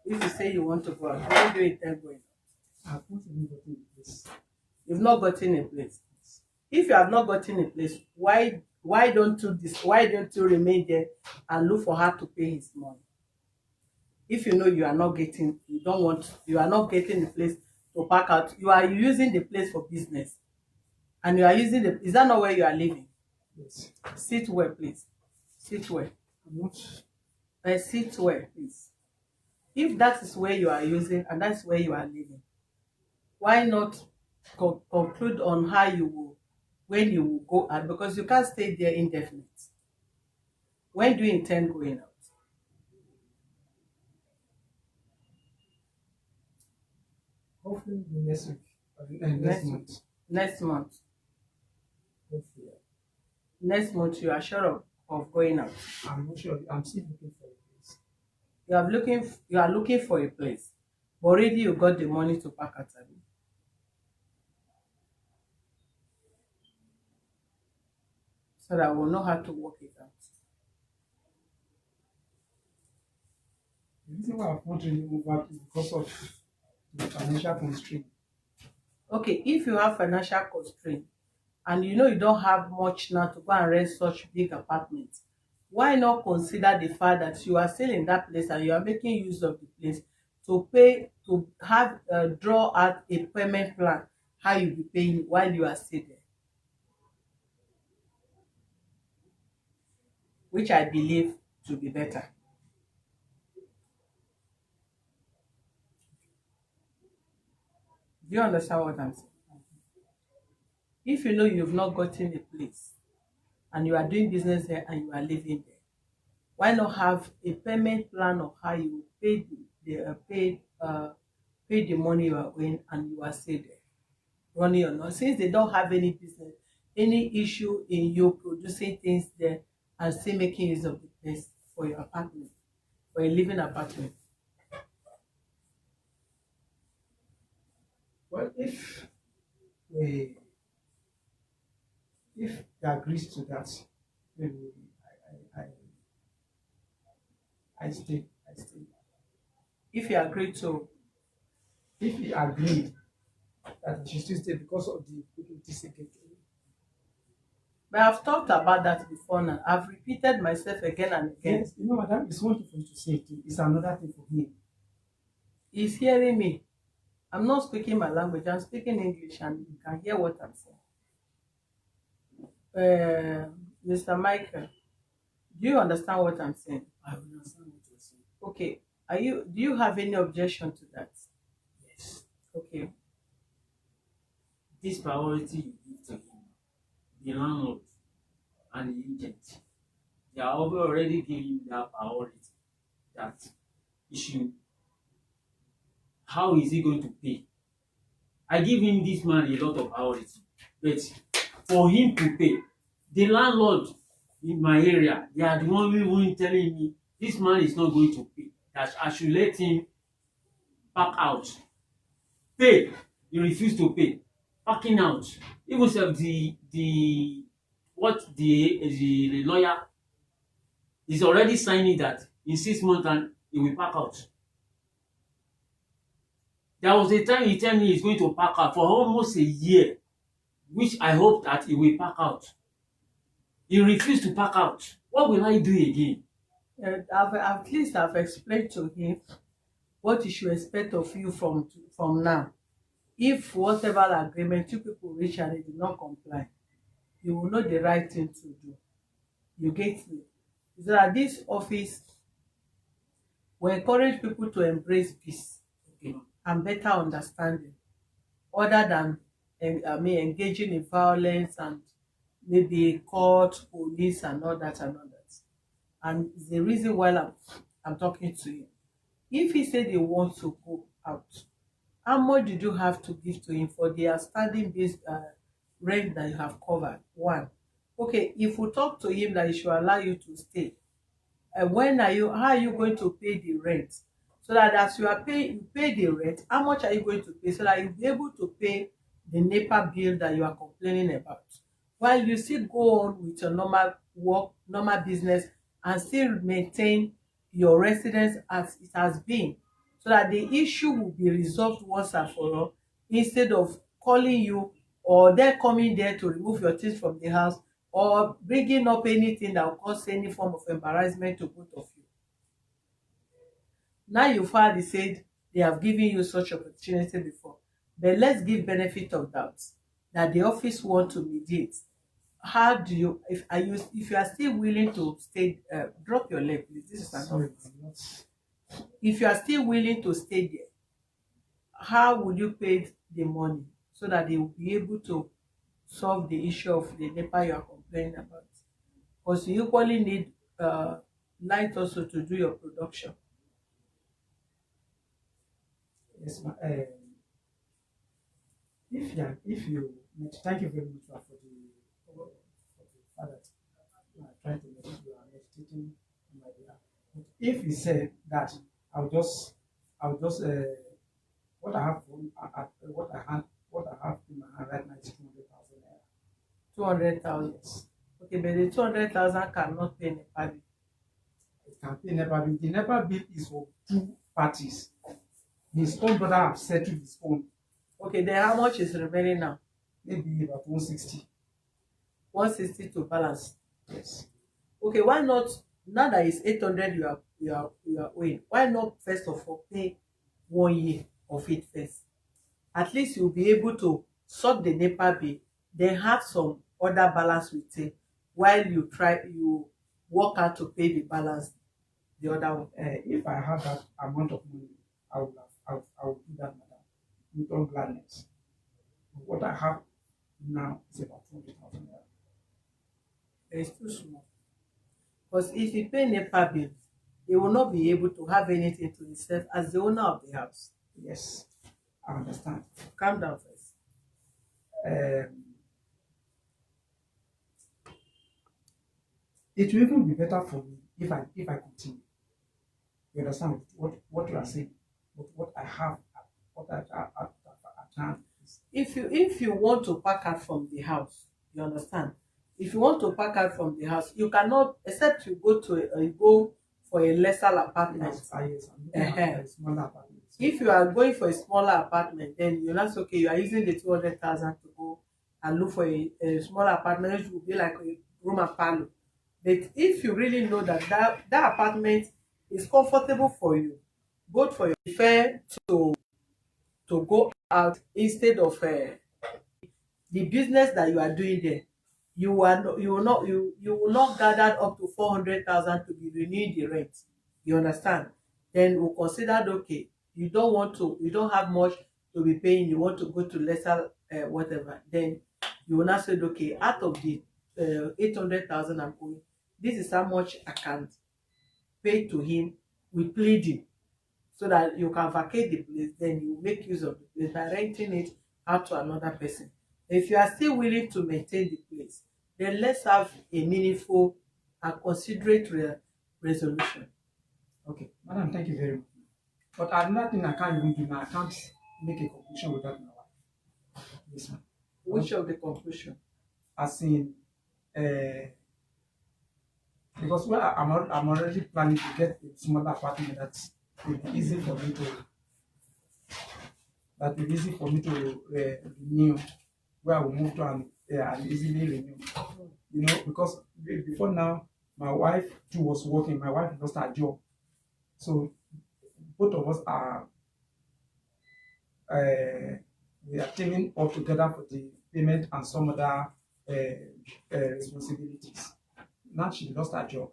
If you say you want to go out, when do you intend going out? I've not even gotten this. You've not gotten a place. If you have not gotten a place, why don't you remain there and look for her to pay his money? If you know you are not getting, you are not getting the place to park out, you are using the place for business, and you are using the. Is that not where you are living? Yes. Sit well, please. Sit well. I'm not. Sit well, please. if that is where you are using and that's where you are living, why not conclude on how you will, when you will go out, because you can't stay there indefinite. When do you intend going out? Hopefully the next week. Next Next month. Next month. Hopefully. Next month you are sure of going out. I'm not sure. I'm still looking for a place. You are looking for a place, but already you got the money to pack at home. So that we'll know how to work it out. The reason why I want to move out is because of the financial constraint. Okay, if you have financial constraint and you know you don't have much now to go and rent such big apartments, why not consider the fact that you are still in that place and you are making use of the place to have draw out a payment plan how you be paying while you are still there, which I believe to be better. Do you understand what I'm saying? If you know you've not gotten a place and you are doing business there and you are living there, why not have a payment plan of how you pay pay the money you are owing and you are still there, running or not? Since they don't have any business, any issue in you producing things there and still making use of the place for your apartment, for a living apartment. Well, we if he agrees to that, maybe I stay. I stay. If you agree to, If he agreed that he should still stay because of the ticket. but I've talked about that before now. I've repeated myself again and again. Yes, you know, madam, it's one thing for you to say it. It's another thing for him. He's hearing me. I'm not speaking my language, I'm speaking English and you can hear what I'm saying. Mr. Michael, do you understand what I'm saying? I understand what you're saying. Okay. Do you have any objection to that? Yes. Okay. This priority you give to him, the landlord and the agent, they are already giving that priority. That issue. How is he going to pay? I give him this man a lot of priority, but for him to pay, the landlord in my area, they are the one even telling me this man is not going to pay. That I should let him pack out. Pay. He refused to pay. Packing out. Even if the lawyer is already signing that in 6 months and he will pack out. There was a time he told me he's going to pack out for almost a year, which I hope that he will pack out. He refused to pack out. What will I do again? At least I've explained to him what he should expect of you from now. If whatever agreement you people reach and they do not comply, you will know the right thing to do. You get me? So that this office will encourage people to embrace peace, Okay. and better understanding, other than engaging in violence and maybe court, police, and all that and all that. And it's the reason why I'm talking to him. If he said he wants to go out, how much did you have to give to him for the outstanding based rent that you have covered? One. Okay, if we talk to him that he should allow you to stay, how are you going to pay the rent? So that as you pay the rent, how much are you going to pay so that you'll be able to pay the NEPA bill that you are complaining about, while you still go on with your normal work, normal business, and still maintain your residence as it has been, so that the issue will be resolved once and for all, instead of calling you or them coming there to remove your things from the house or bringing up anything that will cause any form of embarrassment to both of you. Now you finally said they have given you such opportunity before, but let's give benefit of doubt that the office want to mediate. How do you, if you are still willing to stay, drop your leg, please. This is an Sorry, office. I'm not. If you are still willing to stay there, how would you pay the money so that they will be able to solve the issue of the NEPA you are complaining about? Because you equally need light also to do your production. Yes, if you thank you very much for the fact that you are trying to meditate, you are meditating on my behalf. But if you say that, I'll just what I have what I have in my hand right now is 200,000 naira. 200,000. Okay, but the 200,000 cannot pay NEPA bill. It can pay NEPA bill. The NEPA bill is for two parties. His own brother have settled his own. Okay, then how much is remaining now? Maybe about 160. 160 to balance. Yes. Okay, why not, now that it's 800 you are owing, why not first of all pay 1 year of it first? At least you'll be able to sort the NEPA bill, then have some other balance with it while you work out to pay the balance, the other one. If I have that amount of money, I would do that, madam, with all gladness. But what I have now is about 200,000 naira. It's too small. Because if you pay NEPA bill, he will not be able to have anything to himself as the owner of the house. Yes, I understand. Calm down first. It will even be better for me if I continue. You understand what you are saying? But what I have, what I can is If you want to pack out from the house, you understand? If you want to pack out from the house, you cannot, except you go for a lesser apartment. yes, I'm looking at a smaller apartment. If you are going for a smaller apartment, then you're not okay. You are using the 200,000 to go and look for a smaller apartment, which will be like a room and parlor. But if you really know that apartment is comfortable for you, both for you, prefer to go out instead of the business that you are doing there. You will not gather up to 400,000 to be renewing the rent. You understand? Then we'll consider that, okay, you don't have much to be paying. You want to go to lesser whatever. Then you will not say, okay, out of the 800,000 I'm owing, this is how much I can pay to him with pleading, so that you can vacate the place. Then you make use of the place by renting it out to another person. If you are still willing to maintain the place, then let's have a meaningful and considerate resolution. Okay, madam, thank you very much. But another thing I can't even do now, I can't make a conclusion without my wife. Yes, ma'am. Which of the conclusion? As in, because I'm already planning to get a smaller apartment that will be easy for me to renew, where I will move to and easily renew. You know, because before now, my wife too was working. My wife lost her job, so both of us are we are teaming up together for the payment and some other responsibilities. Now she lost her job.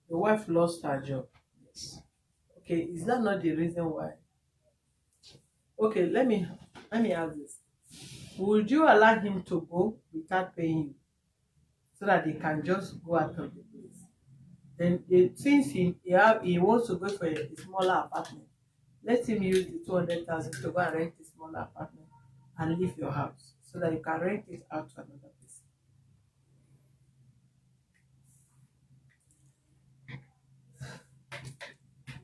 Your wife lost her job. Yes. Okay, is that not the reason why? Okay, let me ask this. Would you allow him to go without paying you, so that they can just go out of the place? Then since he wants to go for a smaller apartment, let him use the 200,000 to go and rent a smaller apartment and leave your house, so that you can rent it out to another person.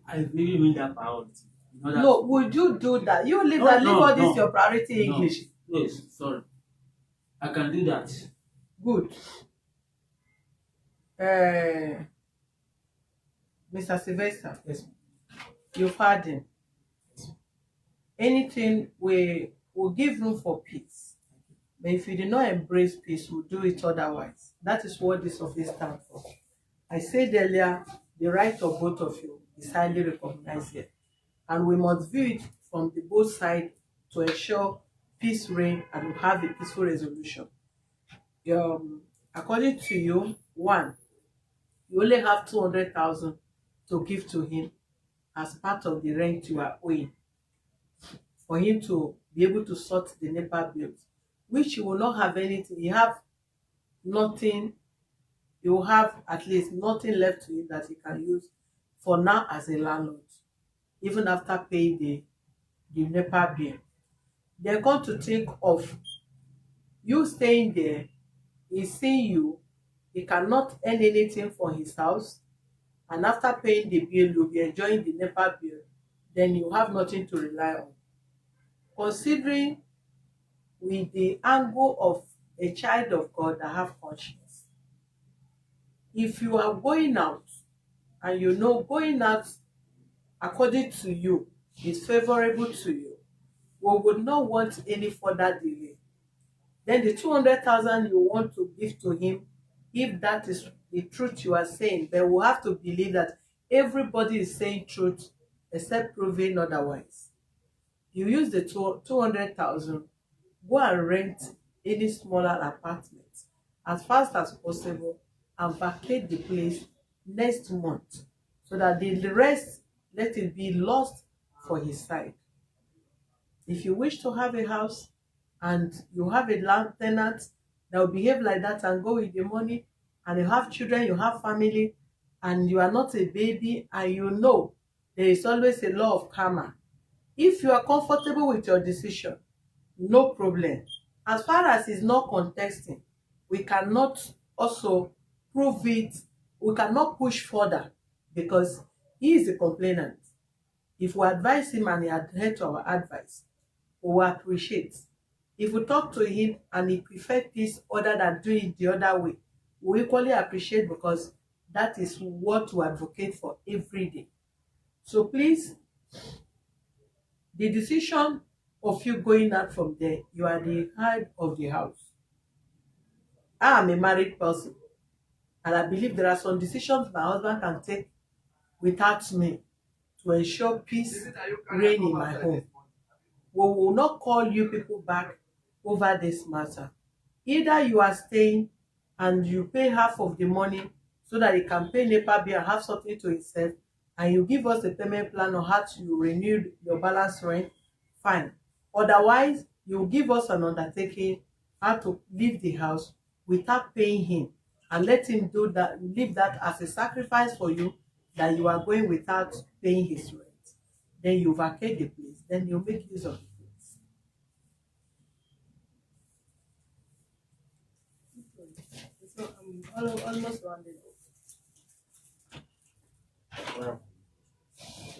I really mean that priority. You know that? No, would you do that? You leave No, that, leave no, all this no. your priority English. Yes, sorry. I can do that. Good. Mr. Sylvester, Yes, ma'am. you've had him. Anything will give room for peace. But if you do not embrace peace, we'll do it otherwise. That is what this office stands for. I said earlier, the right of both of you is highly recognized here. And we must view it from the both sides to ensure peace reign and we have a peaceful resolution. According to you, one, you only have 200,000 to give to him as part of the rent you are owing, for him to be able to sort the NEPA bills, which you will not have anything. You have nothing, you will have at least nothing left to him that he can use for now as a landlord, even after paying the NEPA bill. They're going to think of you staying there, he's seeing you, he cannot earn anything for his house, and after paying the bill, you'll be enjoying the NEPA bill, then you have nothing to rely on. Considering with the angle of a child of God that have conscience, if you are going out and you know going out according to you is favorable to you, we would not want any further delay. Then the 200,000 you want to give to him, if that is the truth you are saying, then we have to believe that everybody is saying truth except proving otherwise. You use the 200,000, go and rent any smaller apartment as fast as possible and vacate the place next month, so that the rest, let it be lost for his side. If you wish to have a house and you have a land tenant that will behave like that and go with the money, and you have children, you have family, and you are not a baby, and you know there is always a law of karma. If you are comfortable with your decision, no problem. As far as he's not contesting, we cannot also prove it, we cannot push further because he is the complainant. If we advise him and he adhere to our advice, we will appreciate. If we talk to him and he prefer peace other than doing it the other way, we equally appreciate, because that is what we advocate for every day. So please, the decision of you going out from there, you are the head of the house. I am a married person, and I believe there are some decisions my husband can take without me to ensure peace reign in my home. We will not call you people back over this matter. Either you are staying and you pay half of the money so that you can pay NEPA bill and have something to himself, and you give us a payment plan on how to renew your balance rent, fine. Otherwise, you give us an undertaking how to leave the house without paying him, and let him do that, leave that as a sacrifice for you, that you are going without paying his rent. Then you vacate the place, then you make use of the place. So I'm almost rounding up.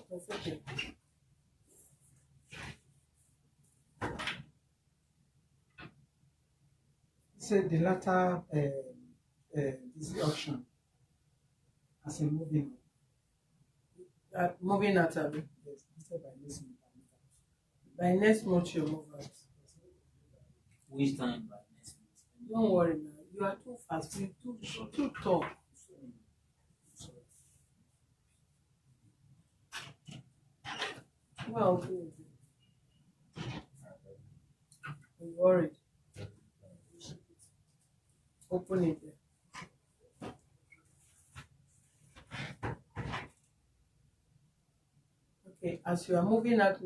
That's okay. Said the latter is the auction as a moving. Moving out of it. Yes, said by listening. By next month you move out. Which time by next month? Don't worry now. You are too fast. You too tall. Well, good. Don't worry. Open it there. Okay, as you are moving out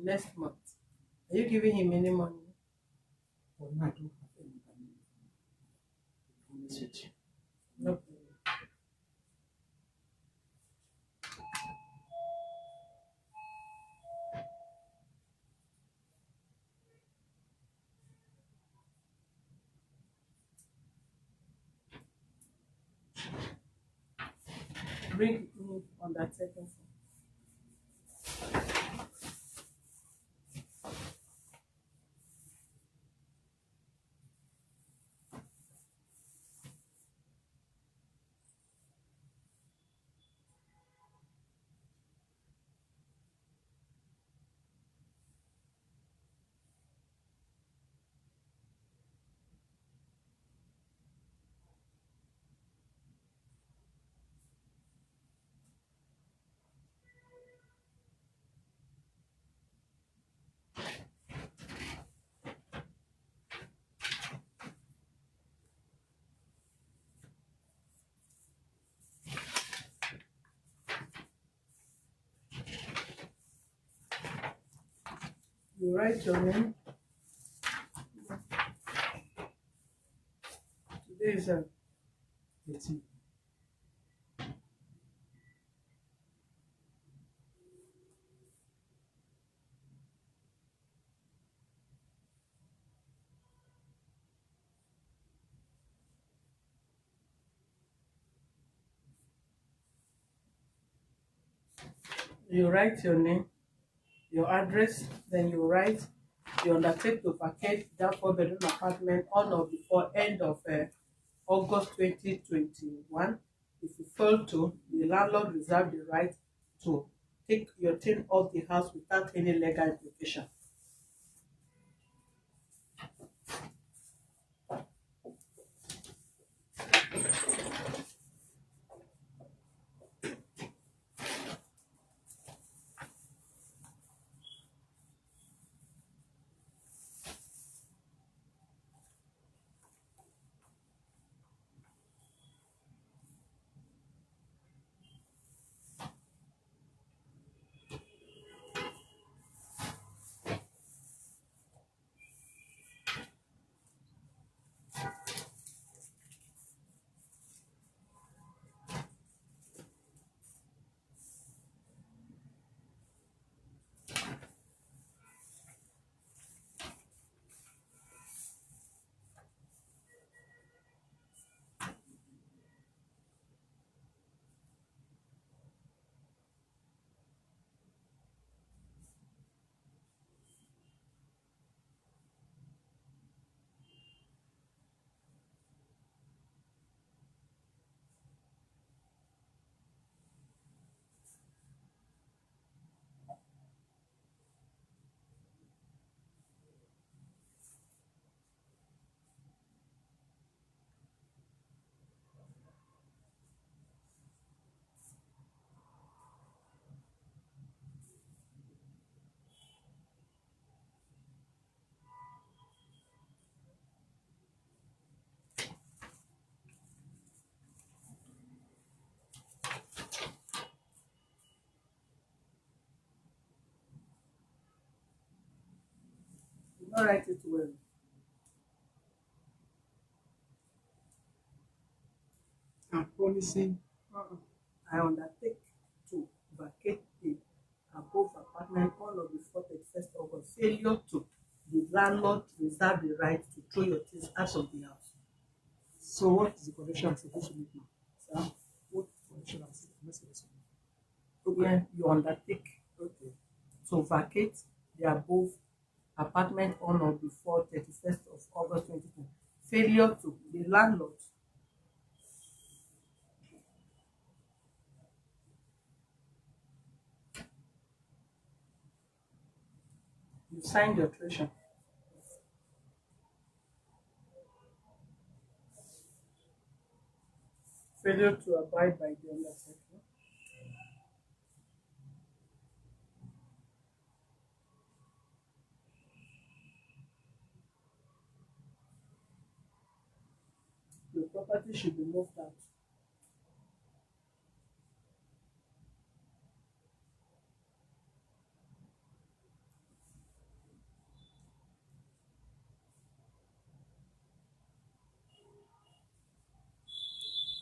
next month, are you giving him any money? Or not, I don't have any money. Promise with you. No problem. Bring me on that second phone. You write your name. Today is 18. you write your name, your address, then you write you undertake to vacate that four-bedroom apartment on or before end of August 2021. If you fail to, the landlord reserve the right to take your thing off the house without any legal implication. You not write it well. I'm promising. I undertake to vacate the above apartment on or before 31st August. Failure to, the landlord reserve the right to throw your things out of the house. So what is the condition I'm supposed to make now? So, What condition am I supposed to make? when you undertake Okay. to vacate the above apartment on or before 31st of August 2020. Failure to, the landlord you signed the alteration. Failure to abide by the under section. The property should be moved out.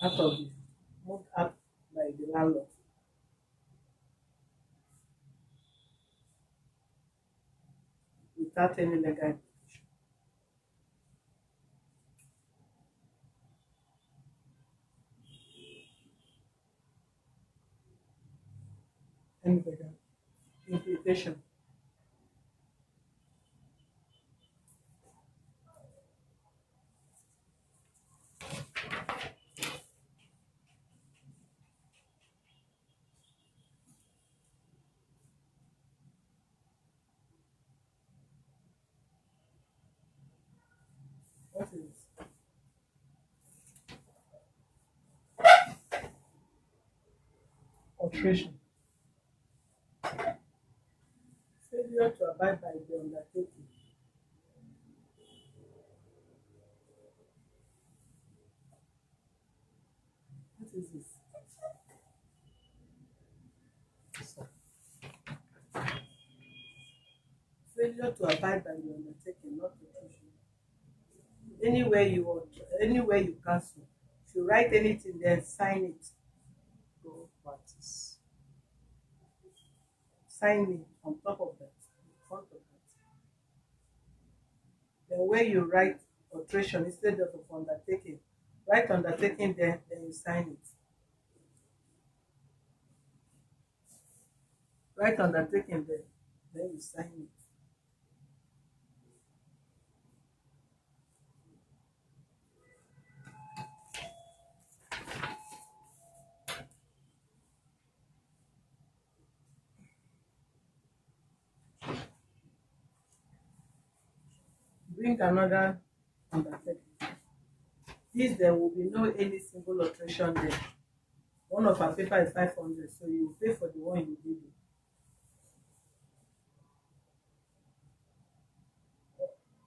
Out of the moved out by the landlord. Without any legal implication. Any legal implication. What is alteration? Failure to abide by the undertaking. What is this? failure to abide by the undertaking, not nutrition. Anywhere you cancel, if you write anything there, sign it. Go practice. Sign it on top of that, in front of that. Then where you write alteration instead of undertaking, write undertaking there, then you sign it. Write undertaking there, then you sign it. Bring another undertaking. This there will be no any single alteration there. One of our paper is 500, so you pay for the one you did.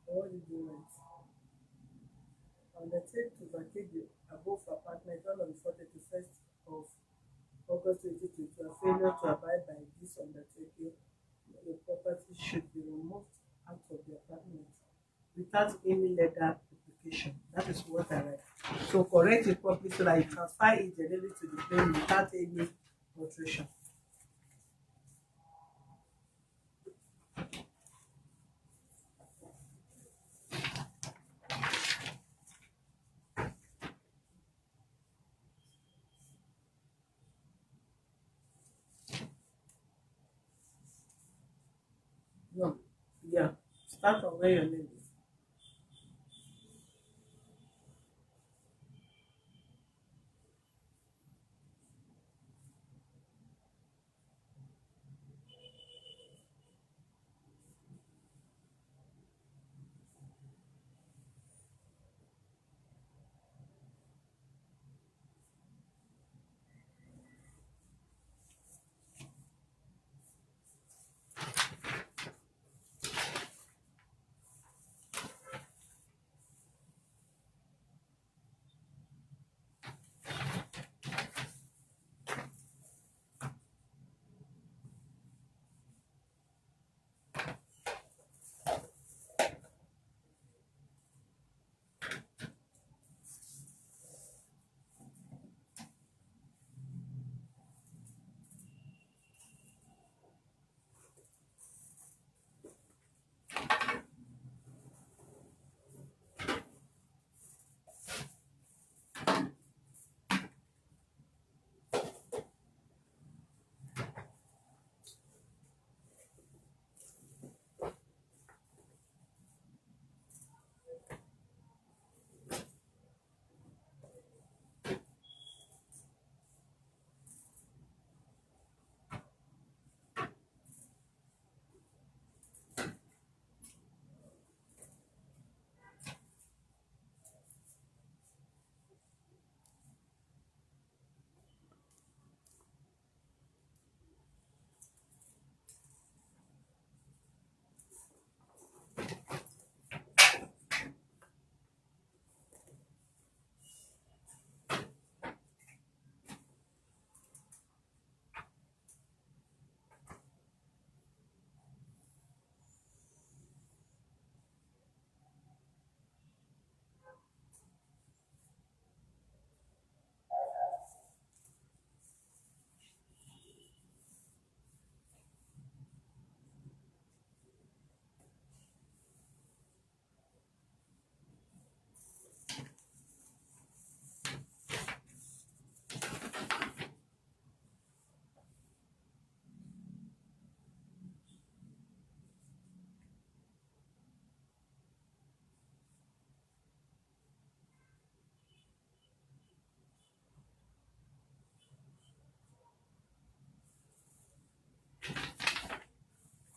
What did you want? Undertake to vacate the above apartment on the 31st of August 2022. A failure to abide by this undertaking, the property should be removed out of the apartment without any legal implication. That is what I write. So correct it properly so that you transfer it generally to the claim without any alteration. No. Yeah. Start from where your name is.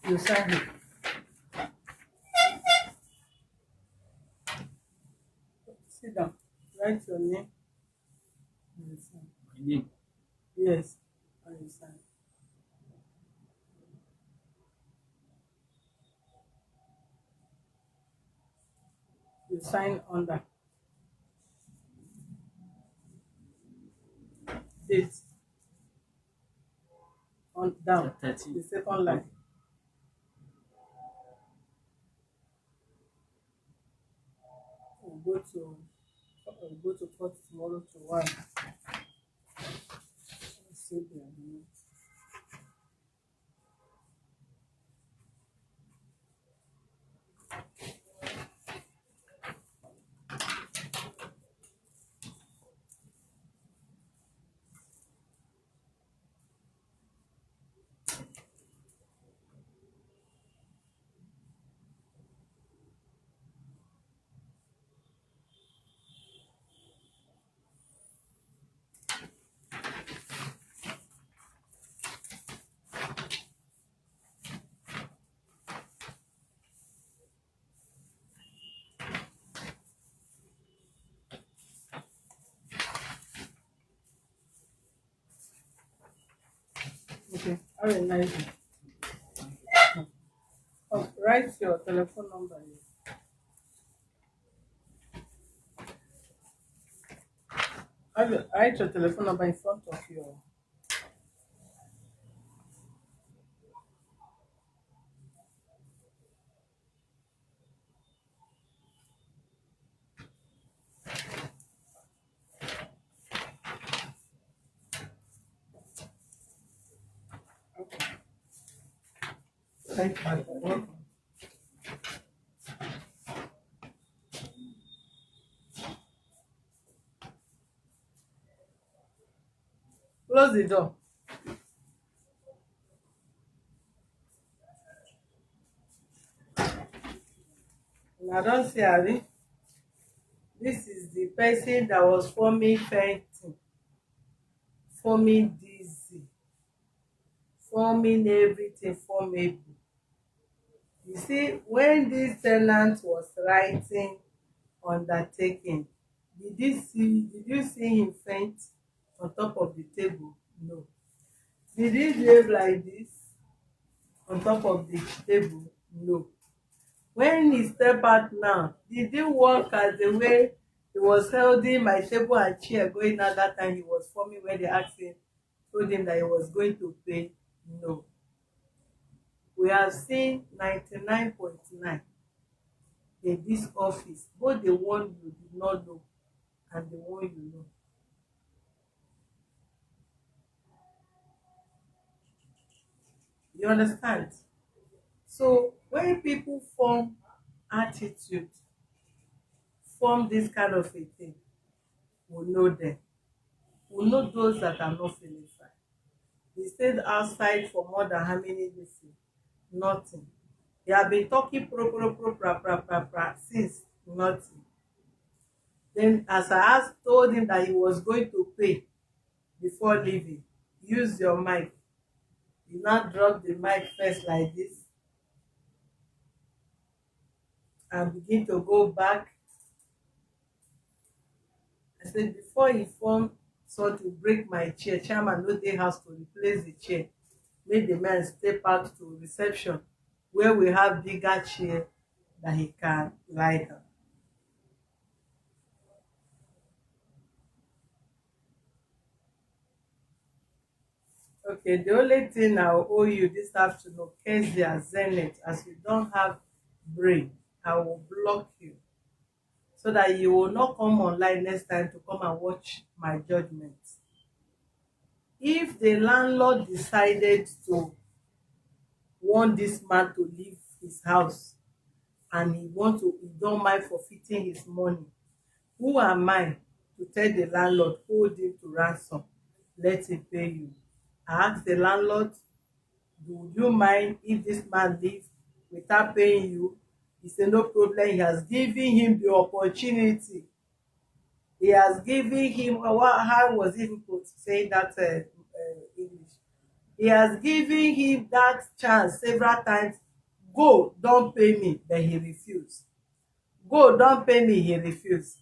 You sign it. Sit down. Write your name and you sign. My name. Yes, and you sign. You sign under date on down 13. the second line. We'll go to court tomorrow to 1. See there. Okay, have a nice day. Oh, write your telephone number here. Write your telephone number in front of your. Okay. Thank you. You're welcome. Close the door. I don't see Ari. This is the person that was forming fainting, forming dizzy, forming everything formable. You see, when this tenant was writing undertaking, did you see him faint on top of the table? No. Did he behave like this on top of the table? No. When he step out now, did he walk as the way he was holding my table and chair going out that time he was forming when they asked him, told him that he was going to pay? No. We have seen 99.9 in this office, both the one you did not know and the one you know. You understand? So when people form attitude, form this kind of a thing, we know them. We know those that are not feeling fine. They stayed outside for more than how many days? Nothing. They have been talking pra since nothing. Then as I asked, told him that he was going to pay before leaving, use your mic. You now drop the mic first like this and begin to go back. I said, before he formed sought to break my chair, chairman no dey house to replace the chair. Make the man step out to reception where we have bigger chair that he can lie down. Okay, the only thing I will owe you this afternoon, case their zenith, as you don't have brain, I will block you so that you will not come online next time to come and watch my judgment. If the landlord decided to want this man to leave his house and he don't mind forfeiting his money, who am I to tell the landlord hold him to ransom, let him pay you? I ask the landlord, do you mind if this man leave without paying you? He said no problem. He has given him the opportunity. He has given him how was he put saying that English? He has given him that chance several times. Go, don't pay me, but he refused. Go, don't pay me, he refused.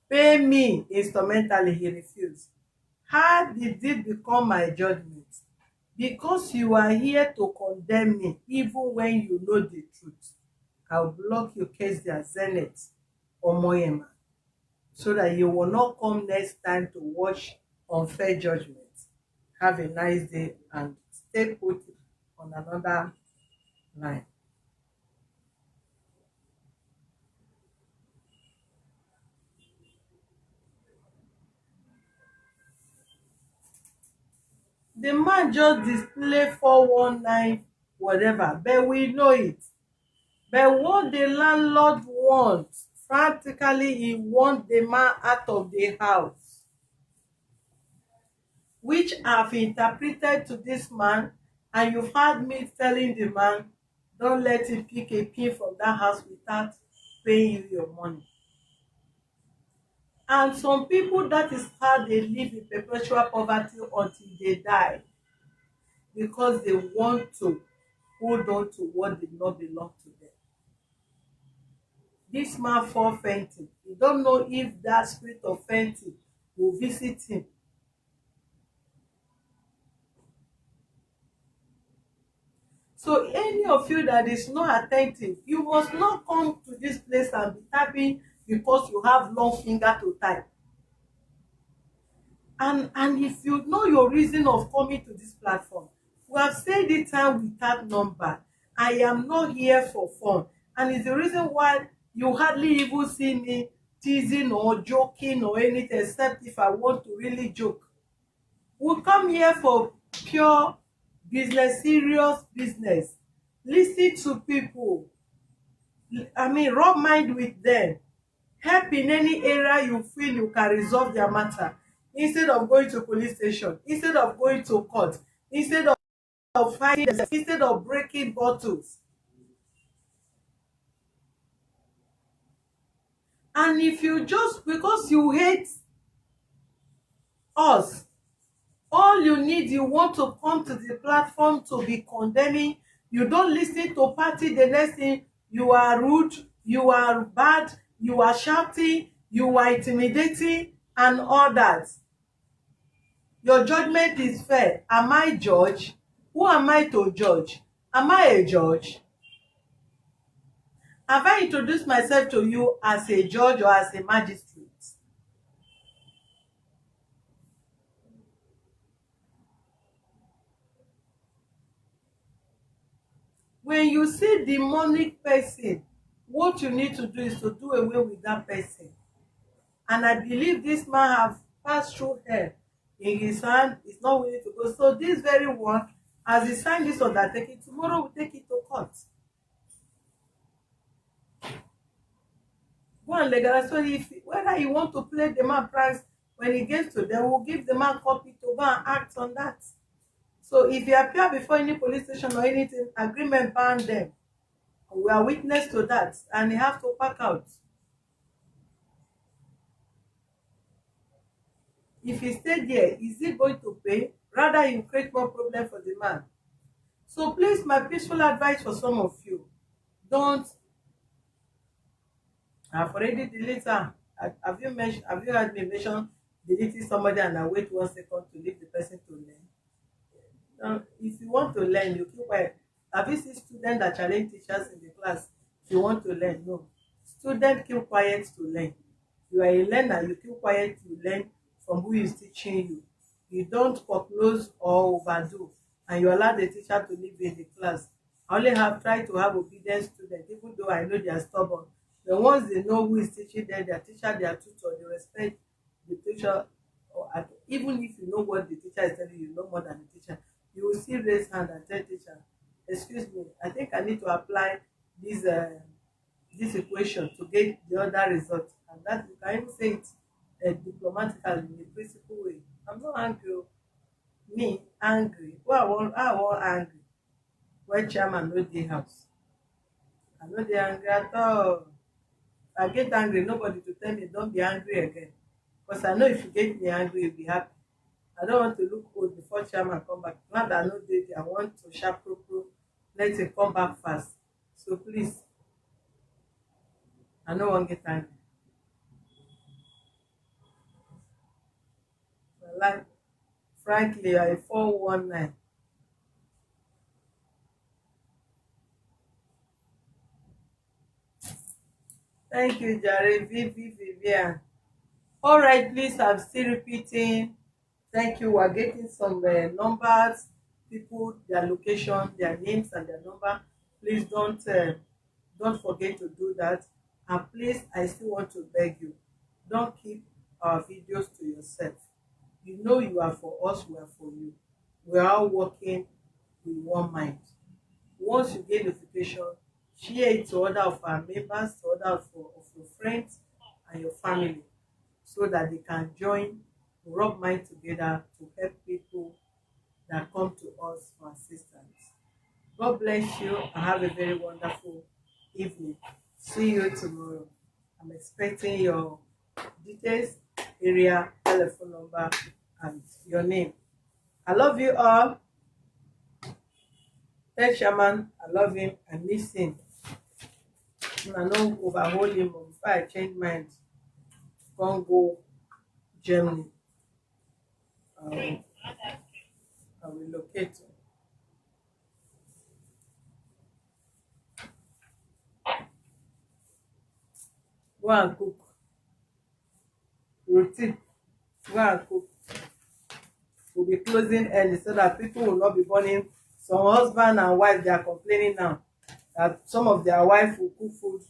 Pay me instrumentally, he refused. How did it become my judgment? Because you are here to condemn me, even when you know the truth. I'll block your case their zenith or Moyema, so that you will not come next time to watch unfair judgment. Have a nice day and stay put on another line. The man just display 419 whatever, but we know it. But what the landlord wants, practically he wants the man out of the house, which I've interpreted to this man, and you've heard me telling the man, don't let him pick a pin from that house without paying you your money. And some people, that is how they live in perpetual poverty until they die, because they want to hold on to what did not belong to them. This man fall fainting. You don't know if that spirit of fainting will visit him. So any of you that is not attentive, you must not come to this place and be tapping because you have long finger to type. And if you know your reason of coming to this platform, we have said it time without number. I am not here for fun. And it's the reason why you hardly even see me teasing or joking or anything, except if I want to really joke. We come here for pure business, serious business. Listen to people. Rub mind with them. Help in any area you feel you can resolve their matter, instead of going to police station, instead of going to court, instead of fighting them, instead of breaking bottles. And if you just, because you hate us, all you need, you want to come to the platform to be condemning, you don't listen to party, the next thing, you are rude, you are bad, you are shouting, you are intimidating, and all that. Your judgment is fair. Am I judge? Who am I to judge? Am I a judge? Have I introduced myself to you as a judge or as a magistrate? When you see demonic person, what you need to do is to do away with that person. And I believe this man have passed through hell in his hand, is not willing to go. So this very one, as he signed this undertaking, tomorrow we'll take it to court. Go and legalize. So if whether you want to play the man price, when he gets to them, we'll give the man copy to go and act on that. So if you appear before any police station or anything, agreement ban them. We are witness to that, and they have to pack out. If he stay there, is he going to pay? Rather, you create more problem for the man. So please, my peaceful advice for some of you, don't. I've already deleted her. Have you heard me mention deleting somebody and I wait 1 second to leave the person to learn? Now, if you want to learn, you keep quiet. Have you seen students that challenge teachers in the class? If you want to learn, no. Student keep quiet to learn. You are a learner, you keep quiet to learn from who is teaching you. You don't foreclose or overdo, and you allow the teacher to live in the class. I only have tried to have obedient students, even though I know they are stubborn. But once they know who is teaching them, their teacher, their tutor, they respect the teacher. Even if you know what the teacher is telling you, you know more than the teacher, you will still raise hand and tell teacher, excuse me, I think I need to apply this this equation to get the other result. And that you can even say it diplomatically in a principal way. I'm not angry. Me angry. I want angry when chairman no dey house. I no dey angry at all. If I get angry, nobody to tell me don't be angry again. Because I know if you get me angry, you'll be happy. I don't want to look old before chairman come back. Now that I know dey there, I want to sharp pro, let him come back fast. So please, I no wan get angry. Like, frankly, I 419. Thank you, Jare, Vivian. All right, please, I'm still repeating. Thank you. We're getting some numbers, people, their location, their names, and their number. Please don't forget to do that. And please, I still want to beg you, don't keep our videos to yourself. You know you are for us, we are for you. We are all working with one mind. Once you get notification, share it to other of our members, to other of your friends and your family, so that they can join, rub mind together to help people that come to us for assistance. God bless you and have a very wonderful evening. See you tomorrow. I'm expecting your details, area, telephone number, and your name. I love you all. Tell Shaman I love him and miss him. I no overhold him before I change mind. Come go Germany. I will locate him. Go and cook. Routine. Go and cook. We'll be closing early so that people will not be burning. Some husband and wife, they are complaining now that some of their wife will cook food.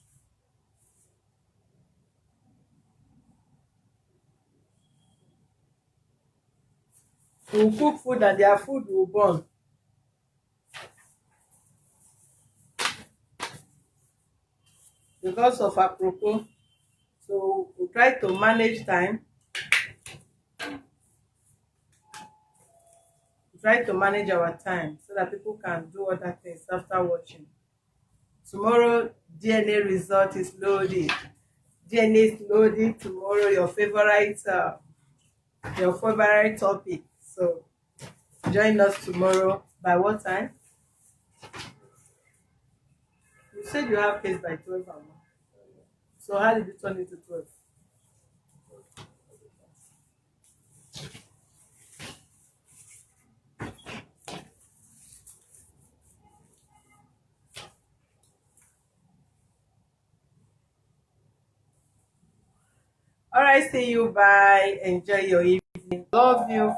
Will cook food and their food will burn. Because of apropos. So we try to manage time. We try to manage our time so that people can do other things after watching. Tomorrow, DNA result is loaded. DNA is loading tomorrow. Your favorite topic. So join us tomorrow. By what time? You said you have case by 12 hours. So how did you turn it to 12? All right, see you. Bye. Enjoy your evening. Love you.